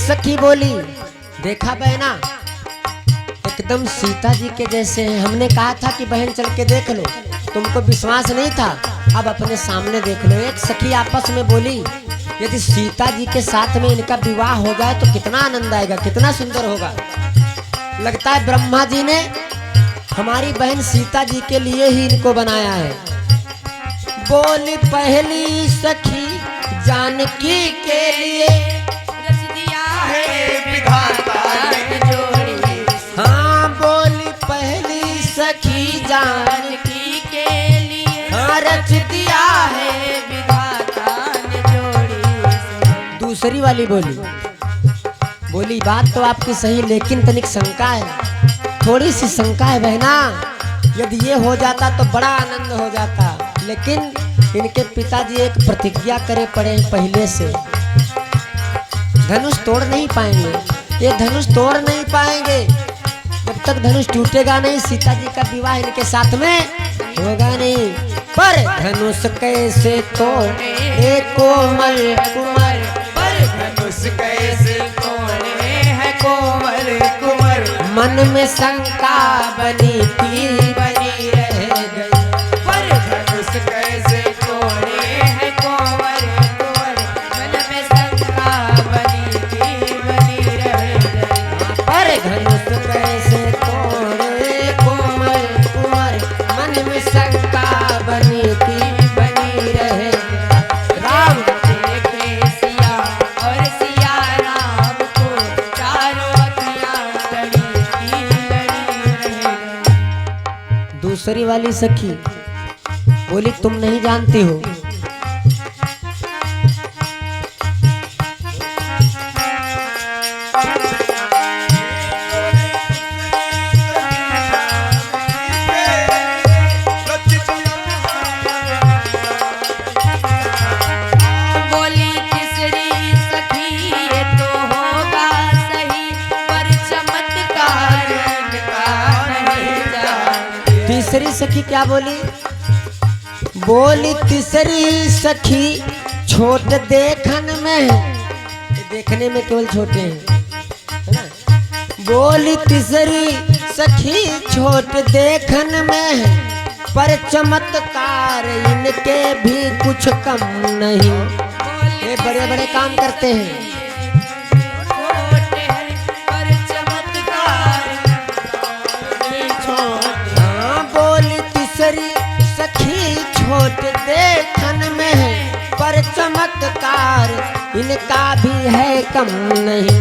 सखी बोली, देखा बहना एकदम सीता जी के जैसे हैं। हमने कहा था कि बहन चल के देख लो, तुमको विश्वास नहीं था, अब अपने सामने देख लो। एक सखी आपस में बोली, यदि सीता जी के साथ में इनका विवाह हो जाए तो कितना आनंद आएगा, कितना सुंदर होगा। लगता है ब्रह्मा जी ने हमारी बहन सीता जी के लिए ही इनको बनाया है। बोली पहली सखी जानकी के लिए रच दिया है विधाता ने जोड़ी। हाँ बोली पहली सखी जानकी के लिए हाँ रच दिया है। है विधाता ने जोड़ी। दूसरी वाली बोली, बोली बात तो आपकी सही, लेकिन तनिक शंका है, थोड़ी सी शंका है बहना। यदि ये हो जाता तो बड़ा आनंद हो जाता, लेकिन इनके पिताजी एक प्रतिज्ञा करे पड़े हैं पहले से, धनुष तोड़ नहीं पाएंगे, ये धनुष तोड़ नहीं पाएंगे। जब तक धनुष टूटेगा नहीं, सीता जी का विवाह इनके साथ में होगा नहीं। पर धनुष कैसे तोड़े ए कोमल कुंवर, पर धनुष कैसे तोड़े है कोमल कुंवर। मन में शंका बनी थी बनी रह गई। पर धनुष कैसे तोड़े है कोमल कुंवर। मन में शंका बनी थी बनी रह गई। पर धनुष कैसे तोड़े कोमल कुंवर, मन में शंका बनी थी बनी रह गई। राम देखे सिया और सिया राम को, चारों अखियां लड़ी की लड़ी रह गई। दूसरी वाली सखी बोली, तुम नहीं जानती हो, बोली तीसरी सखी ये तो होगा सही, पर चमत्कार इनका नहीं जानती। तीसरी सखी क्या बोली, बोली तीसरी सखी छोट देखन में, ये देखने में केवल छोटे हैं, है ना। बोली तीसरी सखी छोट देखन में, पर चमत्कार इनके भी कुछ कम नहीं, ये बड़े बड़े काम करते हैं। छोटे हैं पर चमत्कार ये छोटे। हाँ बोली तीसरी सखी छोट देखन में है, पर चमत्कार इनका भी है कम नहीं।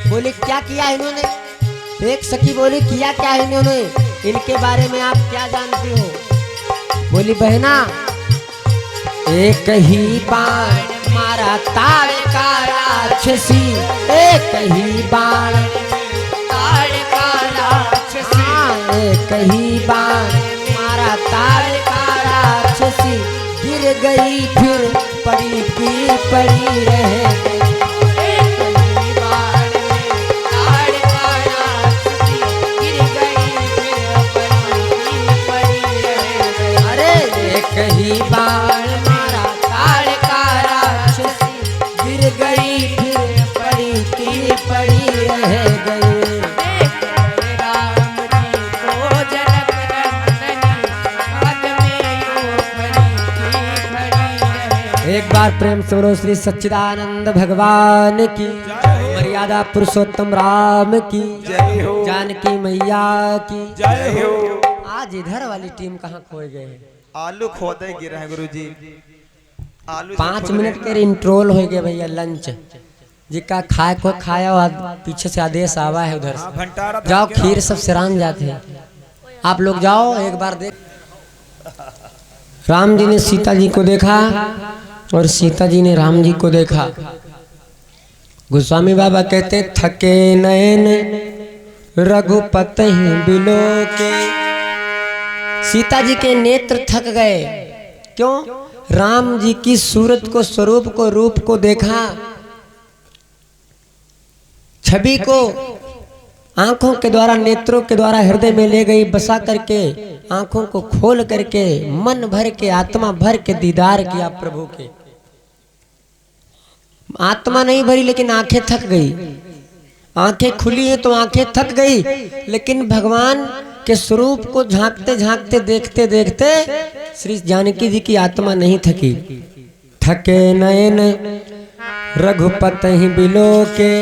बोली क्या किया इन्होंने, एक सखी बोली किया क्या इन्होंने, इनके बारे में आप क्या जानती हो। बोली बहना, एक ही बाण मारा ताड़ का राक्षसी, एक ही बाण ताड़ का राक्षसी। हाँ, एक ही बाण मारा ताड़ का राक्षसी, गिर गई फिर पड़ी की पड़ी रह गई। एक ही बाण में ताड़ का राक्षसी, गिर गई फिर पड़ी रह गई। अरे एक ही बाण मारा ताड़ का राक्षसी, गिर गई फिर पड़ी की पड़ी रह गई। देख रहे राम जी को जनक नंदनी, हाथ में यूं खड़ी की खड़ी रहे। एक बार प्रेम से बोलो श्री सच्चिदानंद भगवान की, मर्यादा पुरुषोत्तम राम की जय हो, जानकी मैया की जय हो। आज इधर वाली टीम कहाँ खोए गए हैं। आलू खोदे गिरे हैं गुरुजी, आलू 5 मिनट के इंट्रोल हो गए भैया, लंच जी का खाए को खाया और पीछे से आदेश आवा है उधर से, भंडारा जाओ खीर सब सिरान जाते हैं, आप लोग जाओ एक बार देख। राम जी ने सीता जी को देखा और सीता जी ने राम जी को देखा। गोस्वामी बाबा कहते थके नयन रघुपति बिलो के, सीता जी के नेत्र थक गए। क्यों? राम जी की सूरत को, स्वरूप को, रूप को देखा, छवि को आंखों के द्वारा, नेत्रों के द्वारा हृदय में ले गई, बसा करके आंखों को खोल करके मन भर के, आत्मा भर के दीदार किया प्रभु के। आत्मा नहीं भरी लेकिन आंखें थक गई। आंखें खुली हैं तो आंखें थक गई, लेकिन भगवान के स्वरूप को झांकते झांकते देखते देखते श्री जानकी जी की आत्मा नहीं थकी। थके नयन रघुपति बिलो के,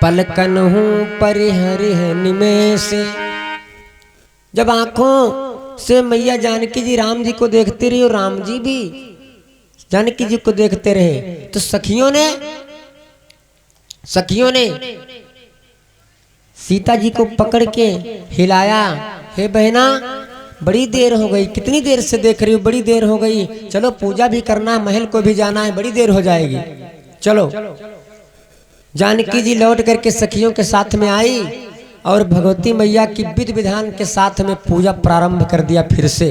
पलकन हूँ परिहरिह निमेष। जब आंखों से मैया जानकी जी राम जी को देखते रही और राम जी भी जानकी जी को देखते रहे, तो सखियों ने सीता जी को पकड़ के हिलाया। हे बहना, बड़ी देर हो गई, कितनी देर से देख रही हो, बड़ी देर हो गई, चलो पूजा भी करना, महल को भी जाना है, बड़ी देर हो जाएगी, चलो। जानकी जी लौट करके सखियों के साथ में आई और भगवती मैया की विधि विधान के साथ में पूजा प्रारंभ कर दिया फिर से।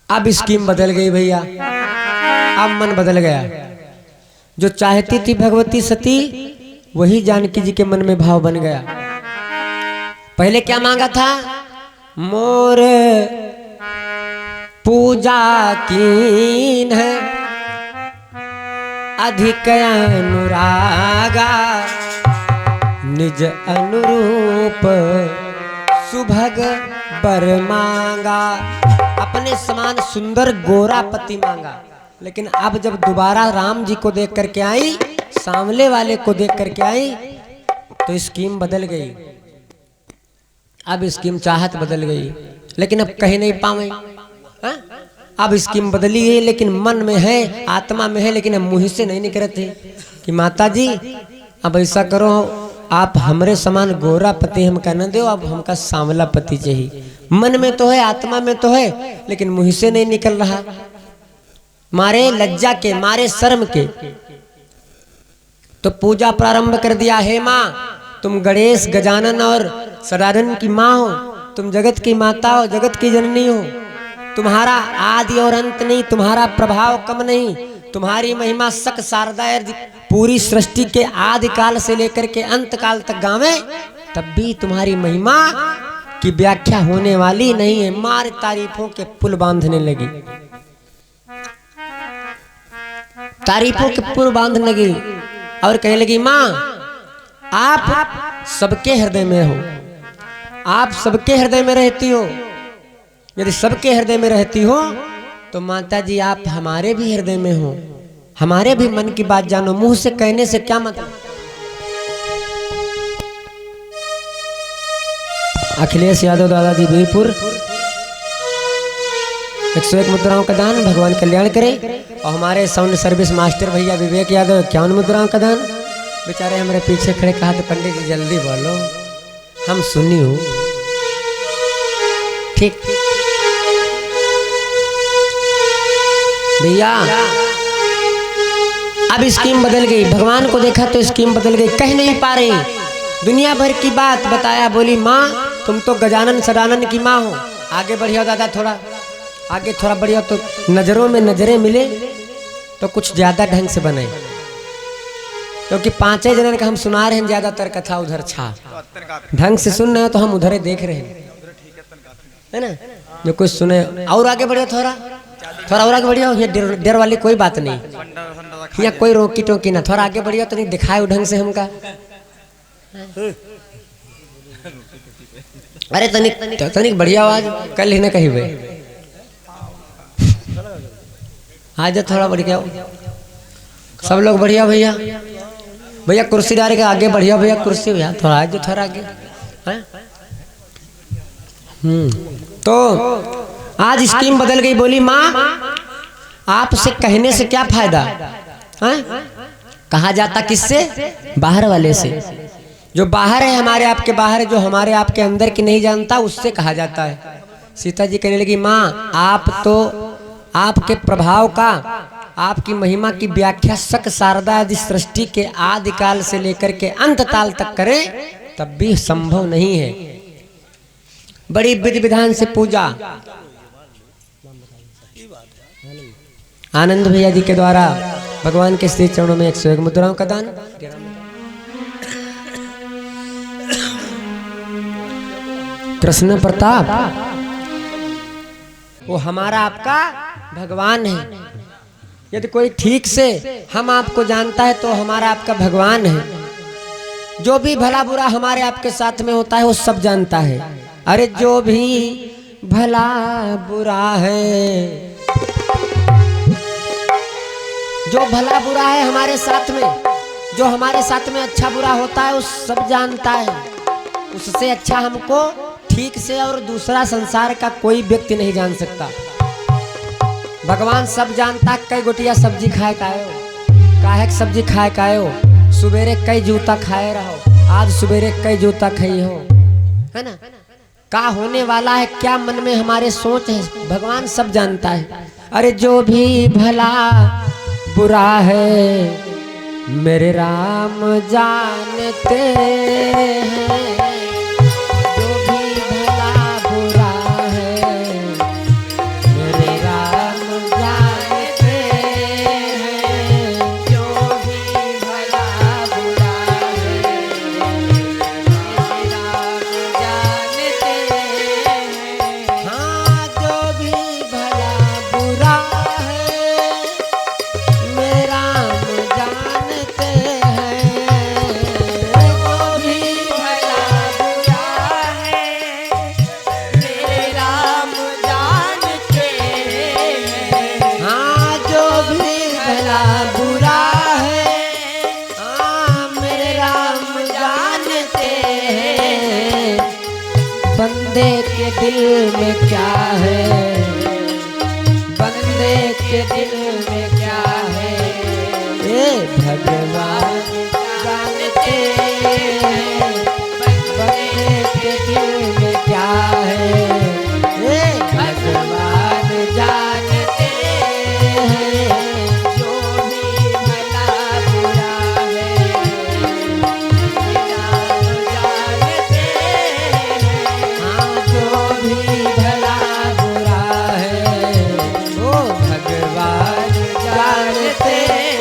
अब स्कीम बदल गई भैया, अब मन बदल गया। जो चाहती थी भगवती सती, वही जानकी जी के मन में भाव बन गया। पहले क्या मांगा था? मोर पूजा कीन है अधिक अनुरागा, निज अनुरूप सुभग बर मांगा। अपने समान सुंदर गोरा पति मांगा, लेकिन अब जब दोबारा राम जी को देख करके आई, सांवले वाले को देख करके आई, तो स्कीम बदल गई। अब स्कीम चाहत बदल गई, लेकिन अब कह नहीं पावे। अब स्कीम बदली है, लेकिन मन में है, आत्मा में है, लेकिन अब मुंह से नहीं निकलते कि माता जी अब ऐसा करो, आप हमरे समान गोरा पति हमका न दो, अब हमका सांवला पति चाहिए। मन में तो है, आत्मा में तो है, लेकिन मुंह से नहीं निकल रहा, मारे लज्जा के, मारे शर्म के। तो पूजा प्रारंभ कर दिया। हे माँ, तुम गणेश गजानन और सदानंद की माँ हो, तुम जगत की माता हो, जगत की जननी हो, तुम्हारा आदि और अंत नहीं, तुम्हारा प्रभाव कम नहीं, तुम्हारी महिमा सक शारदा पूरी सृष्टि के आदि काल से लेकर के अंत काल तक गावे, तब भी तुम्हारी महिमा की व्याख्या होने वाली नहीं है। मार तारीफों के पुल बांधने लगी, तारीफों के पुल बांधने लगी और कहने लगी, माँ आप सबके हृदय में हो, आप सबके हृदय में रहती हो। यदि सबके हृदय में रहती हो तो माता जी आप हमारे भी हृदय में हो, हमारे भी मन की बात जानो, मुंह से कहने से क्या मतलब। अखिलेश यादव दादाजी वीरपुर 101 मुद्राओं का दान, भगवान कल्याण करे। और हमारे साउंड सर्विस मास्टर भैया विवेक यादव 51 मुद्राओं का दान। बेचारे हमारे पीछे खड़े, कहा तो पंडित जी जल्दी बोलो, हम सुनी हूँ। ठीक भैया, अब स्कीम बदल गई। भगवान को देखा तो स्कीम बदल गई, कह नहीं पा रही, दुनिया भर की बात बताया। बोली, माँ तुम तो गजानन सदानंद की माँ हो, आगे बढ़िया दादा, थोड़ा आगे थोड़ा बढ़िया, तो नजरों में नजरें मिले तो कुछ ज्यादा ढंग से बने, क्योंकि पांचों जनन का हम सुना रहे हैं ज्यादातर कथा उधर छा, ढंग से सुन रहे हो तो हम उधर देख रहे हैं, है ना। जो कुछ सुने और आगे बढ़िया, थोड़ा थोड़ा और आगे बढ़िया। ये डर वाली कोई बात नहीं, यहाँ कोई रोकी टोकी ना, थोड़ा आगे बढ़िया, तो नहीं दिखाए ढंग से हमका। अरे तनिक बढ़िया आवाज कल ही ना कही हुए, आज थोड़ा बढ़िया, सब लोग बढ़िया। भैया भैया कुर्सी डाल के आगे बढ़िया, भैया कुर्सी, भैया थोड़ा आज थोड़ा आगे। तो आज स्कीम बदल गई। बोली, माँ आपसे कहने से क्या फायदा है? कहा जाता किससे? बाहर वाले से। जो बाहर है, हमारे आपके बाहर है, जो हमारे आपके अंदर की नहीं जानता, उससे कहा जाता है। सीता जी कहने लगी, माँ आप तो आपके प्रभाव का, आपकी महिमा की व्याख्या सक शारदा आदि सृष्टि के आदि काल से लेकर के अंत काल तक करें तब भी संभव नहीं है। बड़ी विधि विधान से पूजा आनंद भैया जी के द्वारा भगवान के श्री चरणों में 101 मुद्राओं का दान। कृष्ण प्रताप वो हमारा आपका भगवान है। यदि कोई ठीक से हम आपको जानता है तो हमारा आपका भगवान है। जो भी भला बुरा हमारे आपके साथ में होता है वो सब जानता है। अरे जो भी भला बुरा है, जो भला बुरा है हमारे साथ में, जो हमारे साथ में अच्छा बुरा होता है वो सब जानता है। उससे अच्छा हमको ठीक से और दूसरा संसार का कोई व्यक्ति नहीं जान सकता। भगवान सब जानता। कई गोटिया सब्जी खाए कायो, काहे की सब्जी खाए कायो, सुबेरे कई जूता खाए रहो, आज सुबेरे कई जूता खाई हो, है ना। का होने वाला है, क्या मन में हमारे सोच है, भगवान सब जानता है। अरे जो भी भला बुरा है मेरे राम जानते हैं, जो भी भला बुरा है मेरे राम जानते हैं, जो भी भला बुरा है मेरे राम जानते हैं। हाँ, जो भी भला बुरा है मेरे राम जानते हैं, जो भी भला बुरा है मेरे राम जानते हैं। हाँ, जो भी भला बुरा है, हाँ मेरे राम जानते हैं। बंदे के दिल में क्या है, बंदे के दिल में क्या है, ये भगवान जानते हैं। बंदे के दिल में क्या है, ये भगवान जानते हैं। जो भी भला बुरा है राम जानते हैं। हाँ, जो भी भला बुरा है वो भगवान जानते हैं।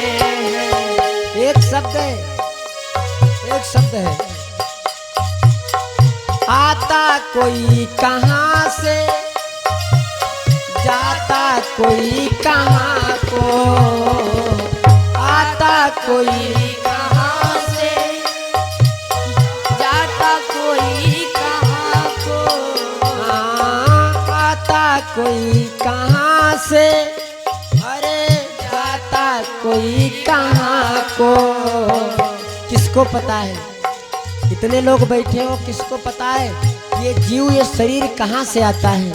एक शब्द है, एक शब्द है, आता कोई कहाँ से, जाता कोई कहाँ को, आता कोई कहाँ से, जाता कोई कहाँ को। हाँ, आता कोई कहाँ से, अरे जाता कोई कहाँ को। किसको पता है, इतने लोग बैठे हो, किसको पता है ये जीव, ये शरीर कहाँ से आता है,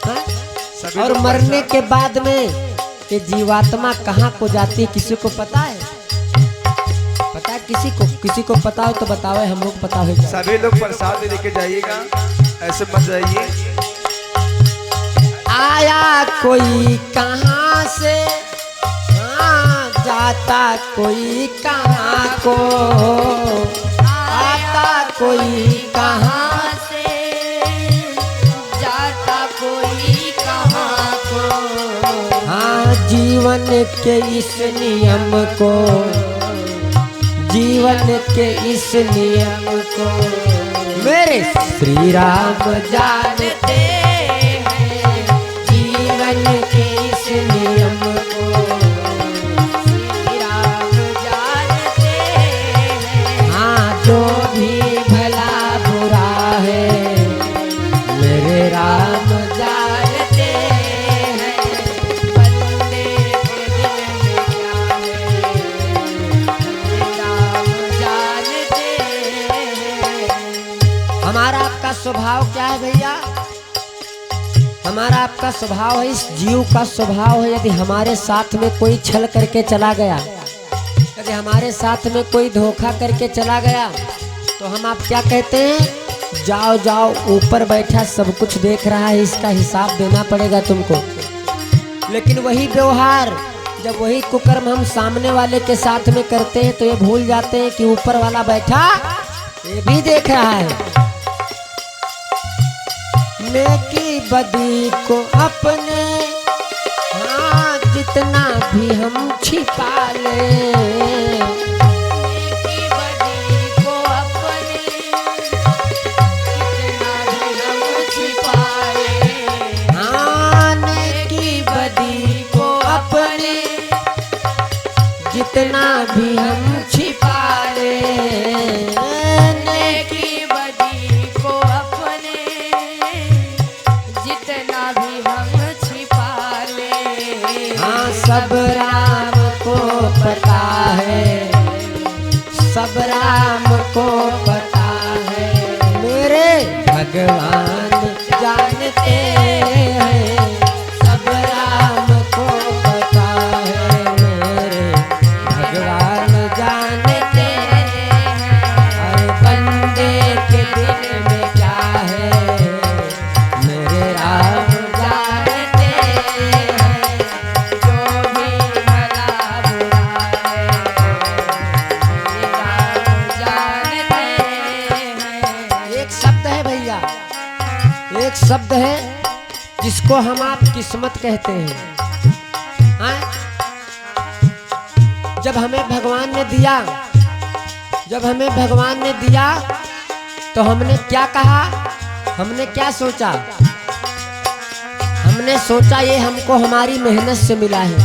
हाँ? सभी और लोग मरने के बाद में ये जीवात्मा कहाँ को जाती है, किसी को पता है? पता है किसी को? किसी को पता हो तो बताओ, हम लोग पता हो। सभी लोग प्रसाद लेके जाइएगा, ऐसे मत जाइए। आया कोई कहाँ से, हाँ जाता कोई कहाँ को, आता कोई कहाँ से, जाता कोई कहाँ को। हाँ, जीवन के इस नियम को, जीवन के इस नियम को मेरे श्री राम जानते हैं। जीवन के इस नियम को श्री राम जानते हैं। हाँ, जो भी भला बुरा है मेरे राम जानते हैं। बंदे के दिल में क्या है मेरे राम जानते हैं। हमारा आपका स्वभाव क्या है भैया? हमारा आपका स्वभाव है, इस जीव का स्वभाव है, यदि हमारे साथ में कोई छल करके चला गया, यदि हमारे साथ में कोई धोखा करके चला गया, तो हम आप क्या कहते हैं? जाओ जाओ, ऊपर बैठा सब कुछ देख रहा है, इसका हिसाब देना पड़ेगा तुमको। लेकिन वही व्यवहार जब वही कुकर्म हम सामने वाले के साथ में करते हैं तो ये भूल जाते हैं कि ऊपर वाला बैठा ये भी देख रहा है। नेकी बदी को अपने, हाँ जितना भी हम छिपा ले, नेकी बदी को अपने जितना भी हम छिपाए। हाँ, नेकी बदी को अपने भी हम छिपा ले, नेकी बदी को अपने जितना भी हम छिपा ले। हाँ सब राम को पता है, सब राम को पता है, मेरे भगवान जानते हैं, सब राम को पता है, मेरे भगवान जानते हैं। हर बंदे के दिल में क्या है, मेरे राम जानते हैं। जो भी भला बुरा है ये राम जानते हैं। एक शब्द है भैया, एक शब्द है जिसको हम आप किस्मत कहते हैं। हाँ? जब हमें भगवान ने दिया, जब हमें भगवान ने दिया तो हमने क्या कहा, हमने क्या सोचा, हमने सोचा ये हमको हमारी मेहनत से मिला है,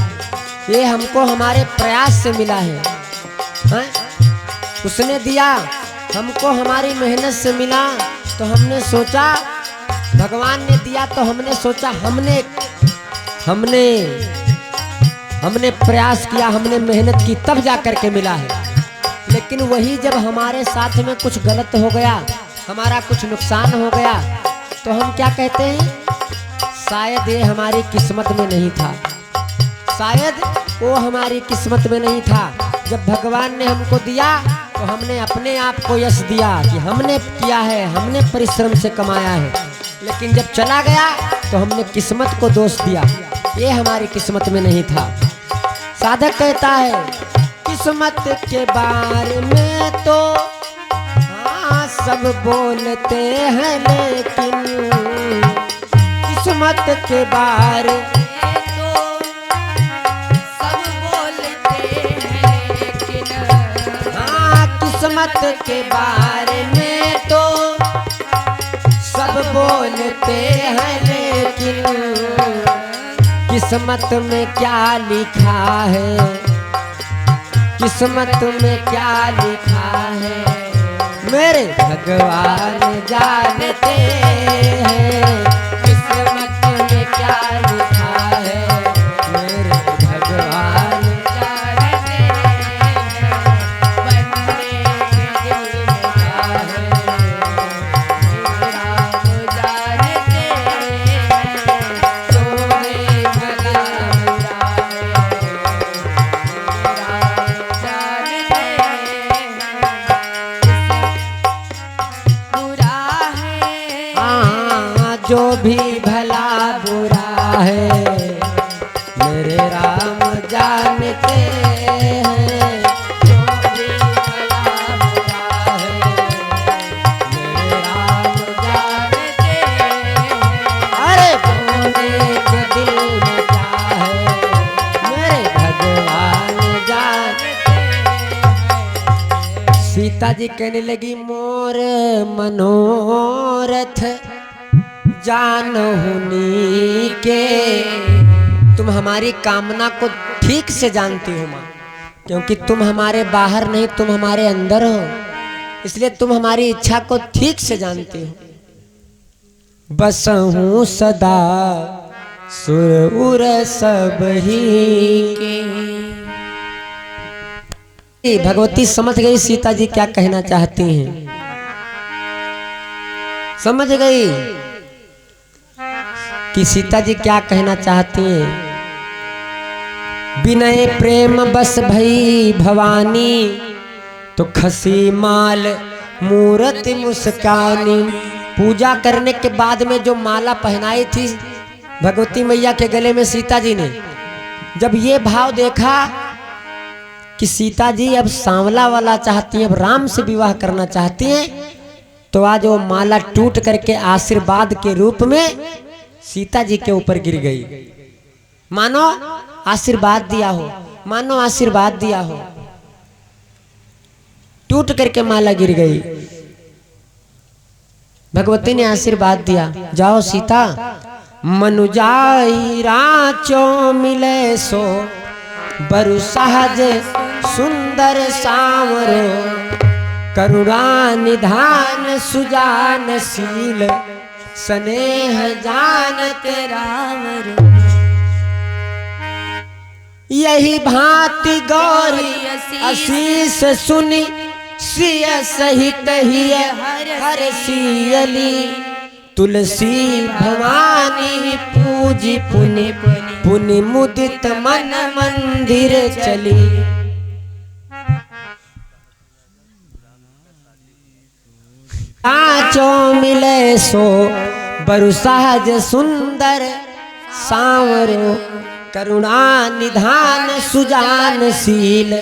ये हमको हमारे प्रयास से मिला है। हाँ? उसने दिया हमको हमारी मेहनत से मिला, तो हमने सोचा भगवान ने दिया, तो हमने सोचा हमने हमने हमने प्रयास किया, हमने मेहनत की, तब जा कर के मिला है। लेकिन वही जब हमारे साथ में कुछ गलत हो गया, हमारा कुछ नुकसान हो गया, तो हम क्या कहते हैं, शायद ये हमारी किस्मत में नहीं था, शायद वो हमारी किस्मत में नहीं था। जब भगवान ने हमको दिया तो हमने अपने आप को यश दिया कि हमने किया है, हमने परिश्रम से कमाया है। लेकिन जब चला गया तो हमने किस्मत को दोष दिया, ये हमारी किस्मत में नहीं था। साधक कहता है किस्मत के बारे में तो हाँ सब बोलते हैं, लेकिन किस्मत के बारे तो सब बोलते हैं, लेकिन हाँ किस्मत के बारे में तो सब बोलते हैं, लेकिन किस्मत में क्या लिखा है, किस्मत में क्या लिखा है, मेरे भगवान जानते हैं। किस्मत में क्या लिखा है, मेरे भगवान जानते हैं। बंदे के दिल में क्या है राम जानते हैं। तोरे भला बुरा है हाँ जो भी भला बुरा है, मेरे राम जानते हैं। जो भी भला बुरा है, मेरे राम जानते हैं। अरे बोले के दिल में क्या है, मेरे भगवान जानते हैं। सीता जी कहने लगी मोर मनोरथ जानहुनी के, तुम हमारी कामना को ठीक से जानती हो माँ, क्योंकि तुम हमारे बाहर नहीं, तुम हमारे अंदर हो, इसलिए तुम हमारी इच्छा को ठीक से जानती हो। बसहूँ सदा सुर उर सब ही के। भगवती समझ गई सीता जी क्या कहना चाहती हैं, समझ गई कि सीता जी क्या कहना चाहती हैं। विनय प्रेम बस भई भवानी, तो खसी माल मूरत मुस्कानी। पूजा करने के बाद में जो माला पहनाई थी भगवती मैया के गले में सीता जी ने, जब ये भाव देखा कि सीता जी अब सांवला वाला चाहती हैं, अब राम से विवाह करना चाहती हैं, तो आज वो माला टूट करके आशीर्वाद के रूप में सीता जी के ऊपर गिर गई। मानो आशीर्वाद दिया हो, मानो आशीर्वाद दिया हो, टूट करके माला गिर गई। भगवती ने आशीर्वाद दिया, जाओ सीता मनुजाई राचो मिले सो बरु सहज सुंदर सांवरो करुणा निधान सुजानशील स्नेह जानत रावरो। यही भांति गौरी आशीष सुनी सिय सहित ही हर सियली तुलसी भवानी पूजी पुनि पुनि मुदित मन मंदिर चली। आचो मिले सो बरु सहज सुंदर सांवरो करुणा निधान सुजानशील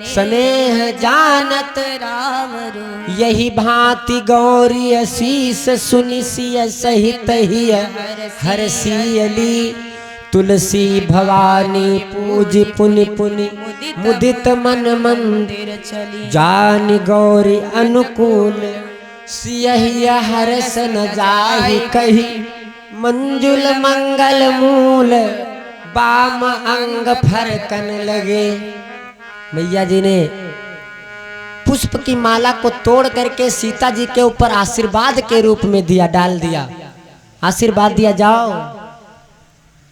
स्नेह जानत रावरो। यही भांति गौरी आशीष सुनि सिय सहित ही हर सियली तुलसी भवानी पूजी पुनि पुनि मुदित मन मंदिर चली। जानि गौरी अनुकूल सियहि हर्ष न जाहि कही मंजुल मंगल मूल बाम अंग फरकन लगे। मैया जी ने पुष्प की माला को तोड़ करके सीता जी के ऊपर आशीर्वाद के रूप में दिया, डाल दिया, आशीर्वाद दिया, जाओ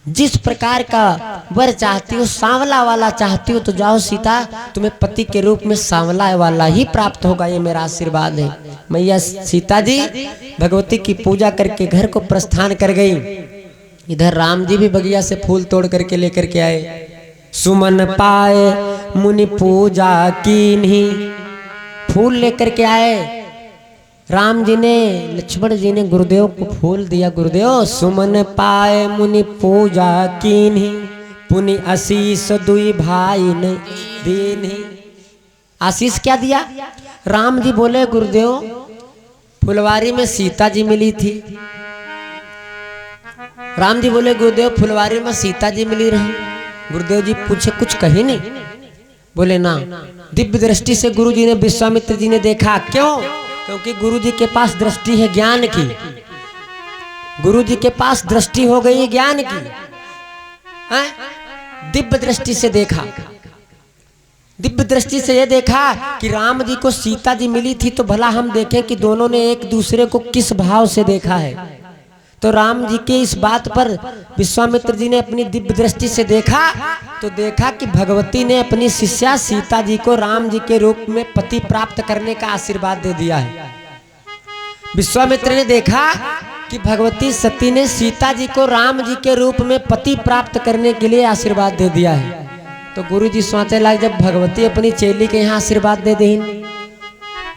जिस प्रकार का वर चाहती हो, सांवला वाला चाहती हो तो जाओ सीता, तुम्हें पति के रूप में सांवला वाला ही प्राप्त होगा, ये मेरा आशीर्वाद है। मैया सीता जी भगवती की पूजा करके घर को प्रस्थान कर गई। इधर राम जी भी बगिया से फूल तोड़ करके लेकर के आए। सुमन पाए मुनि पूजा कीन्ही, फूल लेकर के आए। राम जी ने, लक्ष्मण जी ने गुरुदेव को फूल दिया। गुरुदेव सुमन पाए मुनि पूजा कीन्ही पुनि आशीष दुई भाई ने दीन्ही। आशीष क्या दिया? राम जी बोले गुरुदेव फुलवारी में सीता जी मिली थी। राम जी बोले गुरुदेव फुलवारी में सीता जी मिली रही। गुरुदेव जी पूछे कुछ कहे नहीं? बोले ना। दिव्य दृष्टि से गुरु जी ने, विश्वामित्र जी ने देखा। क्यों? क्योंकि गुरु जी के पास दृष्टि है ज्ञान की। गुरु जी के पास दृष्टि हो गई ज्ञान की। दिव्य दृष्टि से देखा। दिव्य दृष्टि से ये देखा कि राम जी को सीता जी मिली थी, तो भला हम देखें कि दोनों ने एक दूसरे को किस भाव से देखा है। तो राम जी के इस बात पर विश्वामित्र जी ने अपनी दिव्य दृष्टि से देखा, तो देखा कि भगवती ने अपनी शिष्या सीता जी को राम जी के रूप में पति प्राप्त करने का आशीर्वाद दे दिया है। विश्वामित्र ने देखा कि भगवती सती ने सीता जी को राम जी के रूप में पति प्राप्त करने के लिए आशीर्वाद दे दिया है। तो गुरु जी सोचे लाग, जब भगवती अपनी चेली के यहाँ आशीर्वाद दे दी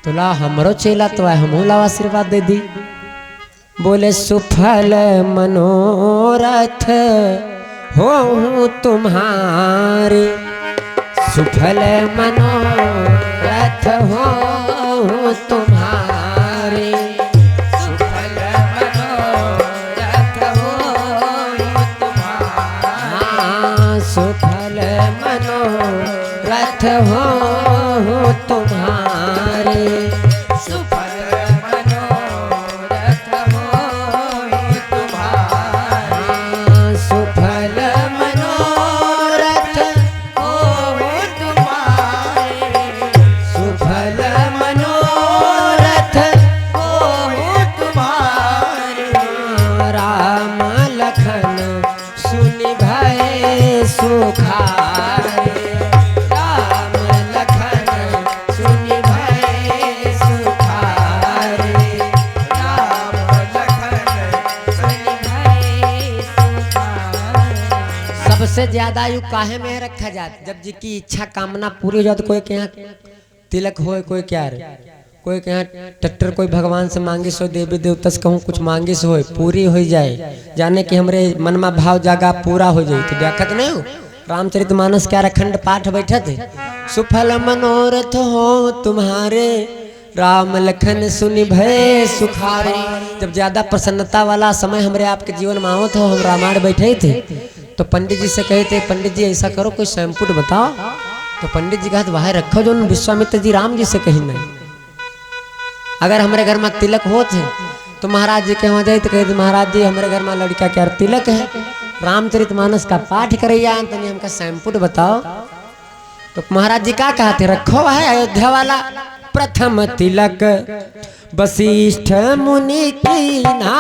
तो ला हमरो चेला तो है, हम ला आशीर्वाद दे दी। बोले सुफल मनोरथ हो तुम्हारे, सुफल मनोरथ हो तुम्हारे, सुफल मनोरथ हो तुम्हारे, सुफल मनोरथ हो तुम्हारे, सुफल मनोरथ हो तुम्हारे, सुफल मनोरथ हो तुम्हारे, सुफल मनोरथ हो तुम्हारे, राम लखन सुनि भय सुखारे, राम लखन सुनि भय सुखारे, राम लखन सुनि भय सुखारे। सबसे ज्यादा आयु काहे में रखा जाता? जब जी की इच्छा कामना पूरी हो जाए तो कोई के यहाँ तिलक हो, कोई क्या रे, कोई के यहाँ ट्रैक्टर, कोई भगवान से मांगे सो, देवी देवता से कहूँ कुछ मांगे से हो, पूरी हो जाए, जाने कि हमरे मन में भाव जागा पूरा हो जाए। तो देखत नहीं हो रामचरितमानस क्या अखंड पाठ बैठे थे। सुफल मनोरथ हो तुम्हारे, राम लखन सुनि भय सुखारे। जब ज्यादा प्रसन्नता वाला समय हमारे आपके जीवन में आओ तो हम रामायण बैठे थे, तो पंडित जी से कहे थे पंडित जी ऐसा करो कोई शैम्पुट बताओ। तो पंडित जी कहा वह रखो जो विश्वामित्र जी राम जी से कही नहीं। अगर हमारे घर में तिलक हो थे तो महाराज जी के वहाँ जाए तो कहते महाराज जी हमारे घर में लड़का क्या तिलक है, रामचरितमानस का पाठ करैया तो हमका शैम्पुट बताओ। तो महाराज जी क्या कहते, रखो है अयोध्या वाला प्रथम तिलक वशिष्ठ मुनि की ना,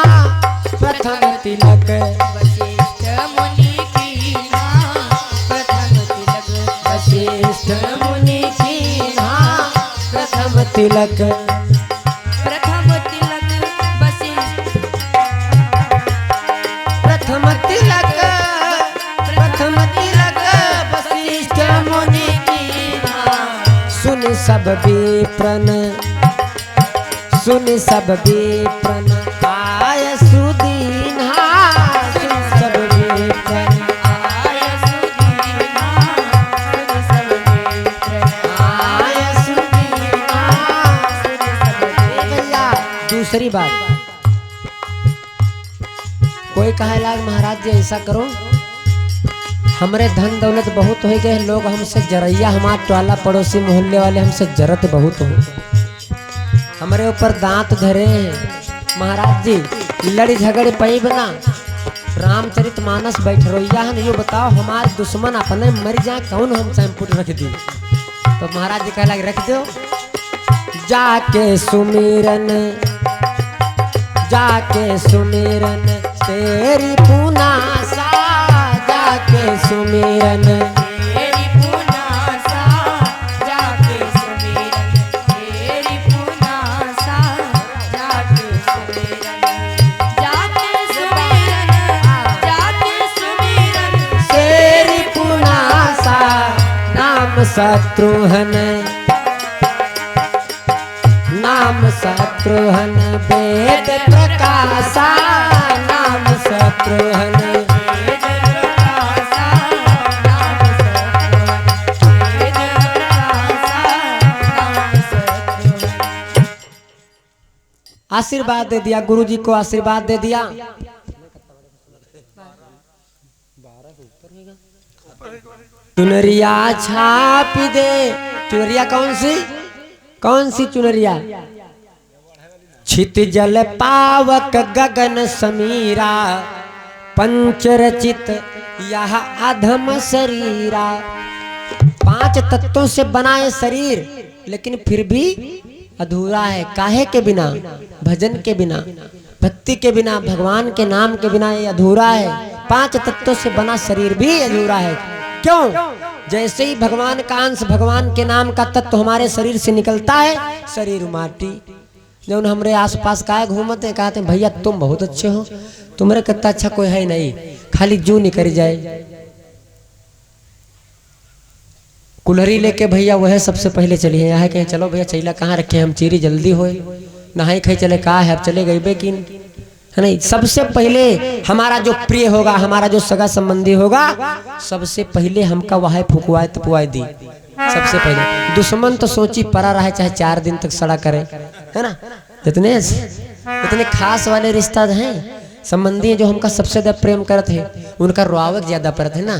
प्रथम तिलक वशिष्ठ मुनि की ना, प्रथम तिलक वशिष्ठ मुनि की ना, प्रथम तिलक प्रथम तिलक वशिष्ठ प्रथम तिलक प्रथम तिलक वशिष्ठ मुनि की ना। सुन सब विप्रन सुन सब विप्रन आय सुदीना, सुन सब विप्रन आय सुदीना, सुन सब विप्रन आय सुदीना, सुन सब भैया दूसरी बात, कोई कहे लाग महाराज जी ऐसा करो, हमरे धन दौलत बहुत हो गए, लोग हमसे जरैया, हमार टोला पड़ोसी मोहल्ले वाले हमसे जरत बहुत हो, हमारे ऊपर दांत धरे हैं। महाराज जी लड़ी झगड़े पई बना, रामचरित मानस बैठ रोइया हन, यो बताओ हमारे दुश्मन अपने मर जाए कौन हम चैनपुट रख दी। तो महाराज जी कहला रख दो, जाके सुमिरन तेरी पुनासा, जाके सुमिरन तेरी पुनासा, जाके सुमिरन तेरी पुनासा, जाके सुमिरन जाके सुमिरन जाके सुमिरन तेरी पुनासा, नाम शत्रुघ्न वेद प्रकाशा, नाम शत्रुघ्न वेद प्रकाशा, नाम शत्रुघ्न वेद प्रकाशा, नाम शत्रुघ्न। आशीर्वाद दे दिया, गुरु जी को आशीर्वाद दे दिया। चुनरिया छाप दे, चुनरिया कौन सी चुनरिया, छित जल पावक गगन समीरा, पंचरचित यह अधम शरीरा। 5 तत्वों से बना है शरीर, लेकिन फिर भी अधूरा है। काहे के बिना, भजन के बिना, भक्ति के बिना, भगवान के नाम के बिना ये अधूरा है। 5 तत्वों से बना शरीर भी अधूरा है। क्यों? जैसे ही भगवान का अंश, भगवान के नाम का तत्व हमारे शरीर से निकलता है, शरीर माटी। जब हमारे आसपास का घूमते हैं, कहते हैं भैया तुम बहुत अच्छे हो, तुम्हारे कितना अच्छा कोई है नहीं, खाली जू निकल जाए। कुल्हरी लेके भैया वह सबसे पहले चली है, यहाँ कहें चलो भैया चैला कहाँ रखे हम, चीरी जल्दी होए, नहाई खाई चले कहा है, अब चले गए बेकिन है नहीं। सबसे पहले हमारा जो प्रिय होगा, हमारा जो सगा संबंधी होगा, सबसे पहले हमका वह फुकवाए तपुआए दी। सबसे पहले दुश्मन तो सोची परा रहे, चाहे 4 दिन तक सड़ा करे, है ना। इतने खास वाले रिश्ता हैं, संबंधी हैं, जो हमका सबसे ज्यादा प्रेम करते हैं, उनका रुआवत ज्यादा पड़ता है ना।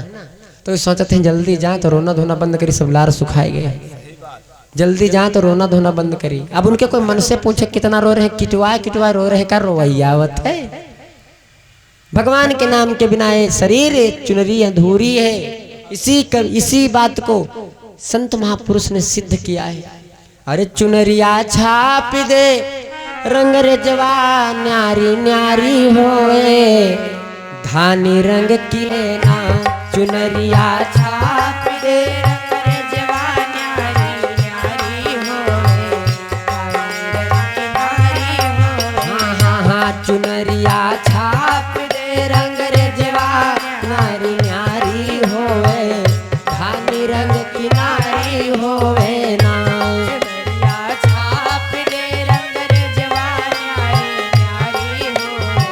तो सोचते हैं जल्दी जाए तो रोना धोना बंद करी, सब लार सुखाए गए, जल्दी जाए तो रोना धोना बंद करी। अब उनके कोई मन से पूछे कितना रो रहे हैं, किटवाए रो रहे हैं, कर रोवैयावत है। भगवान के नाम के बिना ये शरीर चुनरी अधूरी है। इसी बात को संत महापुरुष ने सिद्ध किया है। अरे चुनरिया छाप दे रंग रेजवा, न्यारी न्यारी होए, धानी रंग की ना, चुनरिया छाप दे रंग रेजवा, न्यारी न्यारी होए, काली रंग की नारी होए। हाँ चुनरिया छाप दे रंग रेजवा, नारी न्यारी होवे, धानी रंग की नारी होवे ना। चुनरिया छाप दे रंग रेजवा, न्यारी न्यारी होए,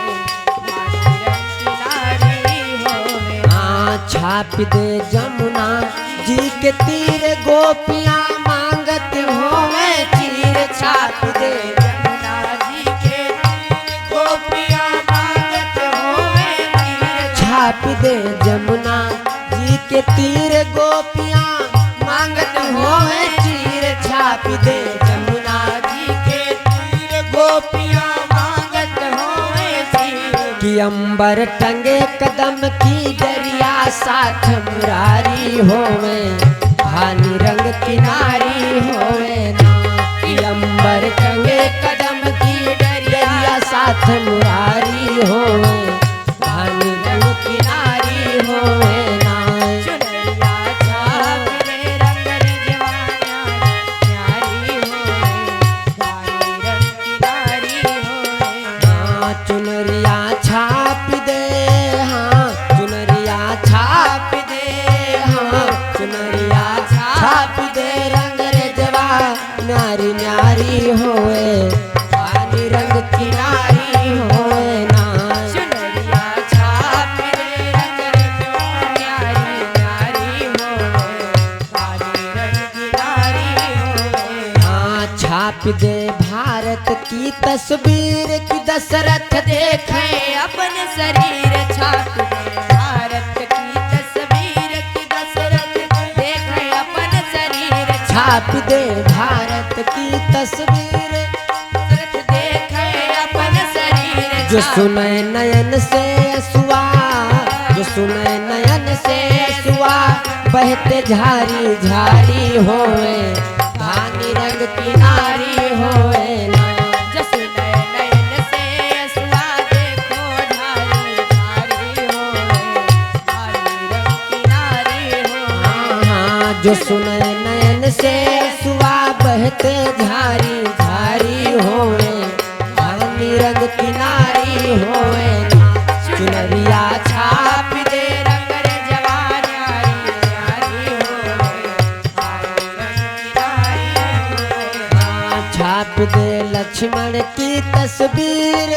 काली रंग की नारी होए। हाँ छाप दे जमुना जी के तीर, गोपियाँ मांगत होवे चीर, छाप दे यमुना जी के तीर, गोपियाँ मांगत होवे तीर। छाप दे जमुना जी के तीर, गोपियाँ मांगत होवे चीर, छाप दे जमुना जी के तीर, गोपियाँ मांगत होवे तीर। कि अंबर टंगे कदम की दरिया, साथ मुरारी होवे, धानी रंग की नारी होवे ना अंबर टंगे कदम की डरिया साथ मुरारी होवे धानी रंग की नारी होवे ना चुनरिया छाप दे रंग रिजवाना न्यारी होवे धानी रंग की नारी होवे हाँ चुनरिया छाप दे हाँ चुनरिया छाप दे हाँ चुनरिया छाप दे रंग रेजवा नारी न्यारी होए धानी रंग की नारी होए ना चुनरिया छाप दे रंग रिजवाना न्यारी होवे धानी रंग की नारी होवे हाँ छाप दे भारत की तस्वीर की दशरथ देखे अपने शरीर छाप दे भारत की तस्वीर की दशरथ देखे अपन शरीर छाप दे भारत की तस्वीर दशरथ देखे अपन शरीर जो सुने नयन से सुआ जो सुने नयन से सुआ बहते झारी झारी होए धानी रंग की नारी होए ना जस नयन से सुआ देखो धारी धारी होवे धारी रंग की नारी होवे हाँ जो सुने नयन से सुआ बहते झारी झारी होए धानी रंग की नारी होए ना चुनरिया छाप दे रंग रेजवा न्यारी न्यारी होवे धारी रंग की नारी होवे छाप दे लक्ष्मण की तस्वीर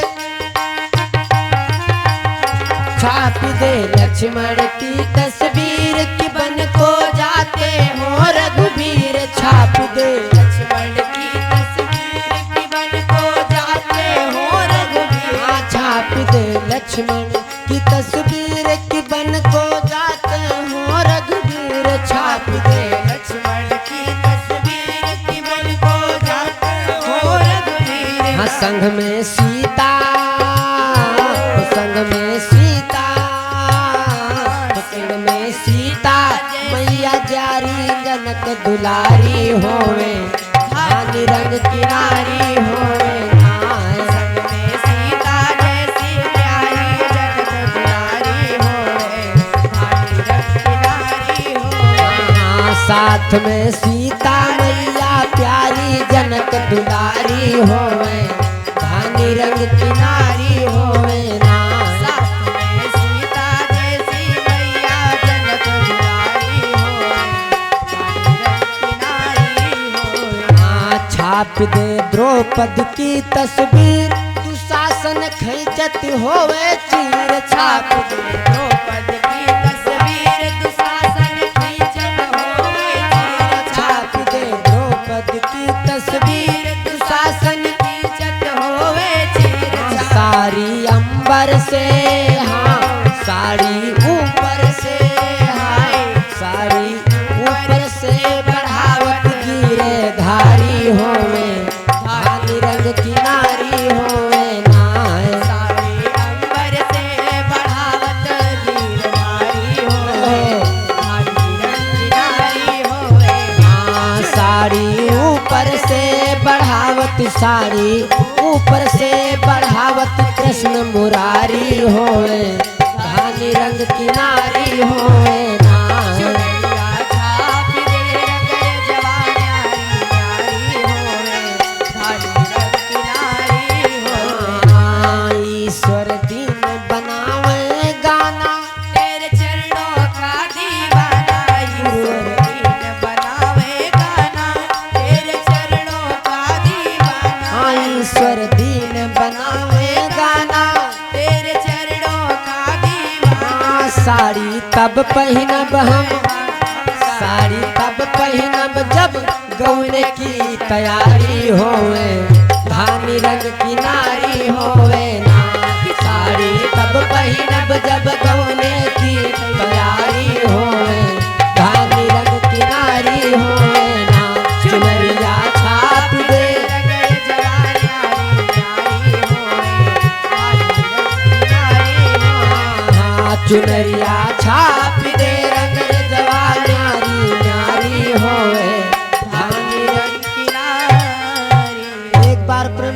छाप दे लक्ष्मण की तस्वीर कि बन को जाते हो रघुवीर छाप दे लक्ष्मण की तस्वीर की बन को जाते हो रघुवीर हाँ, छाप दे लक्ष्मण की तस्वीर कि बन को जाते हो रघुवीर छाप दे लक्ष्मण की तस्वीर की बन को जाते हो रघुवीर हाँ, संग में सीता संग में सीता संग में सीता मैया जारी जनक दुलारी होवे धानी रंग की नारी होवे संग में सीता जैसी प्यारी जगत दुलारी होवे धानी रंग की नारी होवे हाँ, साथ में सीता मैया प्यारी जनक दुलारी होवे धानी रंग की नारी होवे ना साथ में सीता जैसी मैया जनक दुलारी होवे धानी रंग की नारी होवे हाँ, छाप दे द्रौपदी की तस्वीर दुशासन खैचत होवे चीर छाप दे द्रौपदी की तस्वीर दुशासन खींचत होवे चीर छाप दे द्रौपदी की तस्वीर दुशासन खींचत होवे चीर साड़ी अंबर से हाँ साड़ी ऊपर से हाँ साड़ी ऊपर से बढ़ावत गिरे धारी होवे धानी रंग की नारी होवे ना सारी अंबर से बढ़ावत वीर नारी होवे धानी रंग की नारी होवे हाँ, साड़ी ऊपर से बढ़ावत साड़ी ऊपर से बढ़ावत कृष्ण मुरारी होवे धानी रंग की नारी होवे ना चुनरिया छाप दे रंग जवानी नारी होवे धानी रंग की नारी होवे हाँ, ईश्वर दिन बनावे गाना तेरे चरणों का दीवाना ईश्वर दीन बनावे गाना तेरे चरणों का दीवाना हाँ, ईश्वर दिन बनावे गाना तेरे चरणों का दीवाना हाँ, साड़ी तब पहनब हम साड़ी तब पहनब जब गौने की तैयारी होवे धानी रंग की नारी होवे ना साड़ी तब पहनब जब गौने की तैयारी होवे धानी रंग की नारी होवे ना चुनरिया छाप दे रंग जवानी नारी होवे धानी रंग की नारी होवे हाँ, चुनरिया छाप दे रंग जवा नारी नारी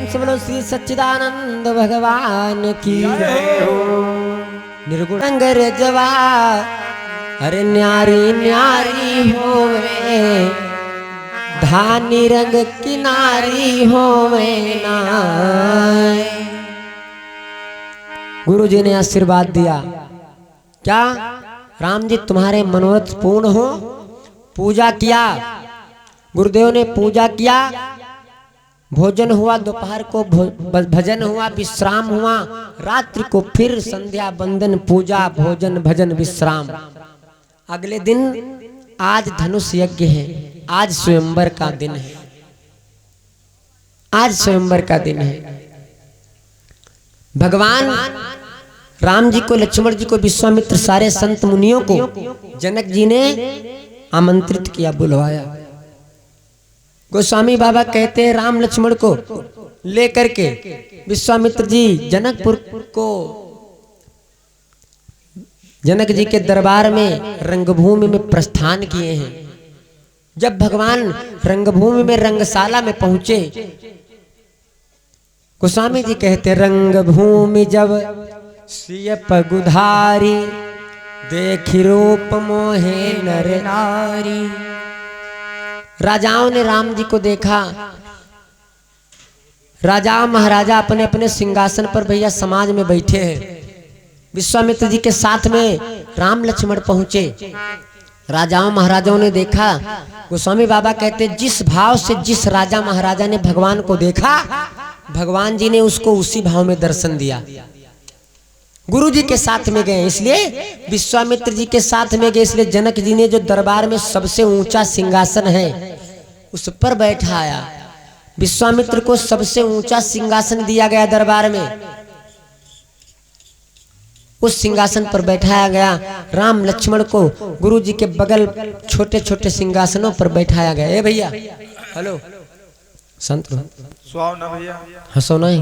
प्रेम से बोलो श्री सच्चिदानंद भगवान की निर्गुण रंग रजवा अरे न्यारी न्यारी होवे धानी रंग किनारी होवे ना। गुरु जी ने आशीर्वाद दिया क्या राम जी तुम्हारे मनोरथ पूर्ण हो। पूजा किया गुरुदेव ने पूजा किया भोजन हुआ दोपहर को भजन हुआ विश्राम हुआ रात्रि को फिर संध्या वंदन पूजा भोजन भजन विश्राम। अगले दिन आज धनुष यज्ञ है आज स्वयंवर का दिन है आज स्वयंवर का दिन है। भगवान राम जी को लक्ष्मण जी को विश्वामित्र सारे संत मुनियों को जनक जी ने आमंत्रित किया बुलवाया। गोस्वामी बाबा कहते हैं राम लक्ष्मण को लेकर के विश्वामित्र जी जनकपुर को जनक जी के दरबार में रंगभूमि में प्रस्थान किए हैं। जब भगवान रंगभूमि में रंगशाला में पहुंचे गोस्वामी जी कहते रंगभूमि जब सिय पगुधारी देखी रूप मोहे नर नारी। राजाओं ने राम जी को देखा राजा महाराजा अपने अपने सिंहासन पर भैया समाज में बैठे हैं। विश्वामित्र जी के साथ में राम लक्ष्मण पहुंचे। राजाओं महाराजाओं ने देखा गोस्वामी बाबा कहते जिस भाव से जिस राजा महाराजा ने भगवान को देखा भगवान जी ने उसको उसी भाव में दर्शन दिया। गुरु जी के साथ में गए इसलिए विश्वामित्र जी के साथ में गए इसलिए जनक जी ने जो दरबार में सबसे ऊंचा सिंहासन है उस पर बैठाया। विश्वामित्र को सबसे ऊंचा सिंहासन दिया गया दरबार में उस सिंहासन पर बैठाया गया। राम लक्ष्मण को गुरु जी के बगल छोटे छोटे सिंहासनों पर बैठाया गया। ए भैया हेलो संत भैया हंसो नहीं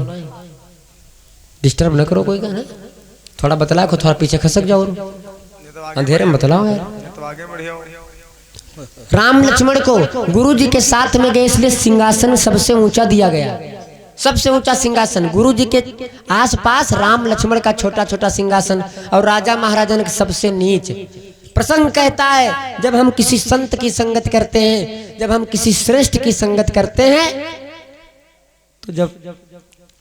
डिस्टर्ब न करो कोई गाना थोड़ा बतला को थोड़ा पीछे खसक जाओ अंधेरे में बतलाओ यार। राम लक्ष्मण को गुरु जी के साथ में गए इसलिए सिंहासन सबसे ऊंचा दिया गया। सबसे ऊंचा सिंहासन गुरु जी के आसपास राम लक्ष्मण का छोटा छोटा सिंहासन और राजा महाराजा के सबसे नीच। प्रसंग कहता है जब हम किसी संत की संगत करते हैं जब हम किसी श्रेष्ठ की संगत करते हैं तो जब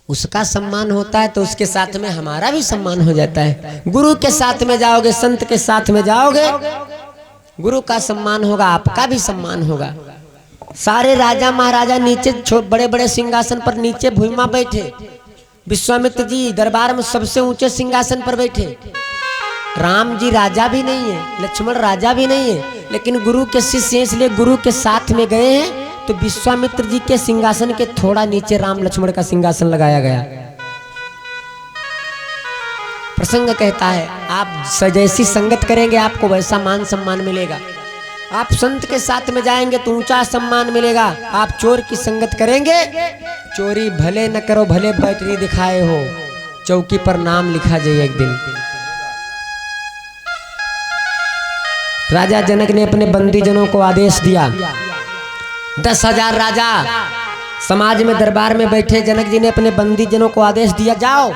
उसका सम्मान होता है तो उसके साथ में हमारा भी सम्मान हो जाता है। गुरु के साथ में जाओगे संत के साथ में जाओगे गुरु का सम्मान होगा आपका भी सम्मान होगा। सारे राजा महाराजा नीचे बड़े बड़े सिंहासन पर नीचे भूमि बैठे। विश्वामित्र जी दरबार में सबसे ऊंचे सिंहासन पर बैठे। राम जी राजा भी नहीं है लक्ष्मण राजा भी नहीं है लेकिन गुरु के शिष्य इसलिए गुरु के साथ में गए हैं तो विश्वामित्र जी के सिंहासन के थोड़ा नीचे राम लक्ष्मण का सिंहासन लगाया गया। प्रसंग कहता है आप जैसी संगत करेंगे आपको वैसा मान सम्मान मिलेगा। आप संत के साथ में जाएंगे तो ऊंचा सम्मान मिलेगा। आप चोर की संगत करेंगे चोरी भले न करो भले बैटरी दिखाए हो चौकी पर नाम लिखा जाए एक दिन। राजा जनक ने अपने बंदीजनों को आदेश दिया 10,000 राजा समाज में दरबार में बैठे। जनक जी ने अपने बंदीजनों को आदेश दिया जाओ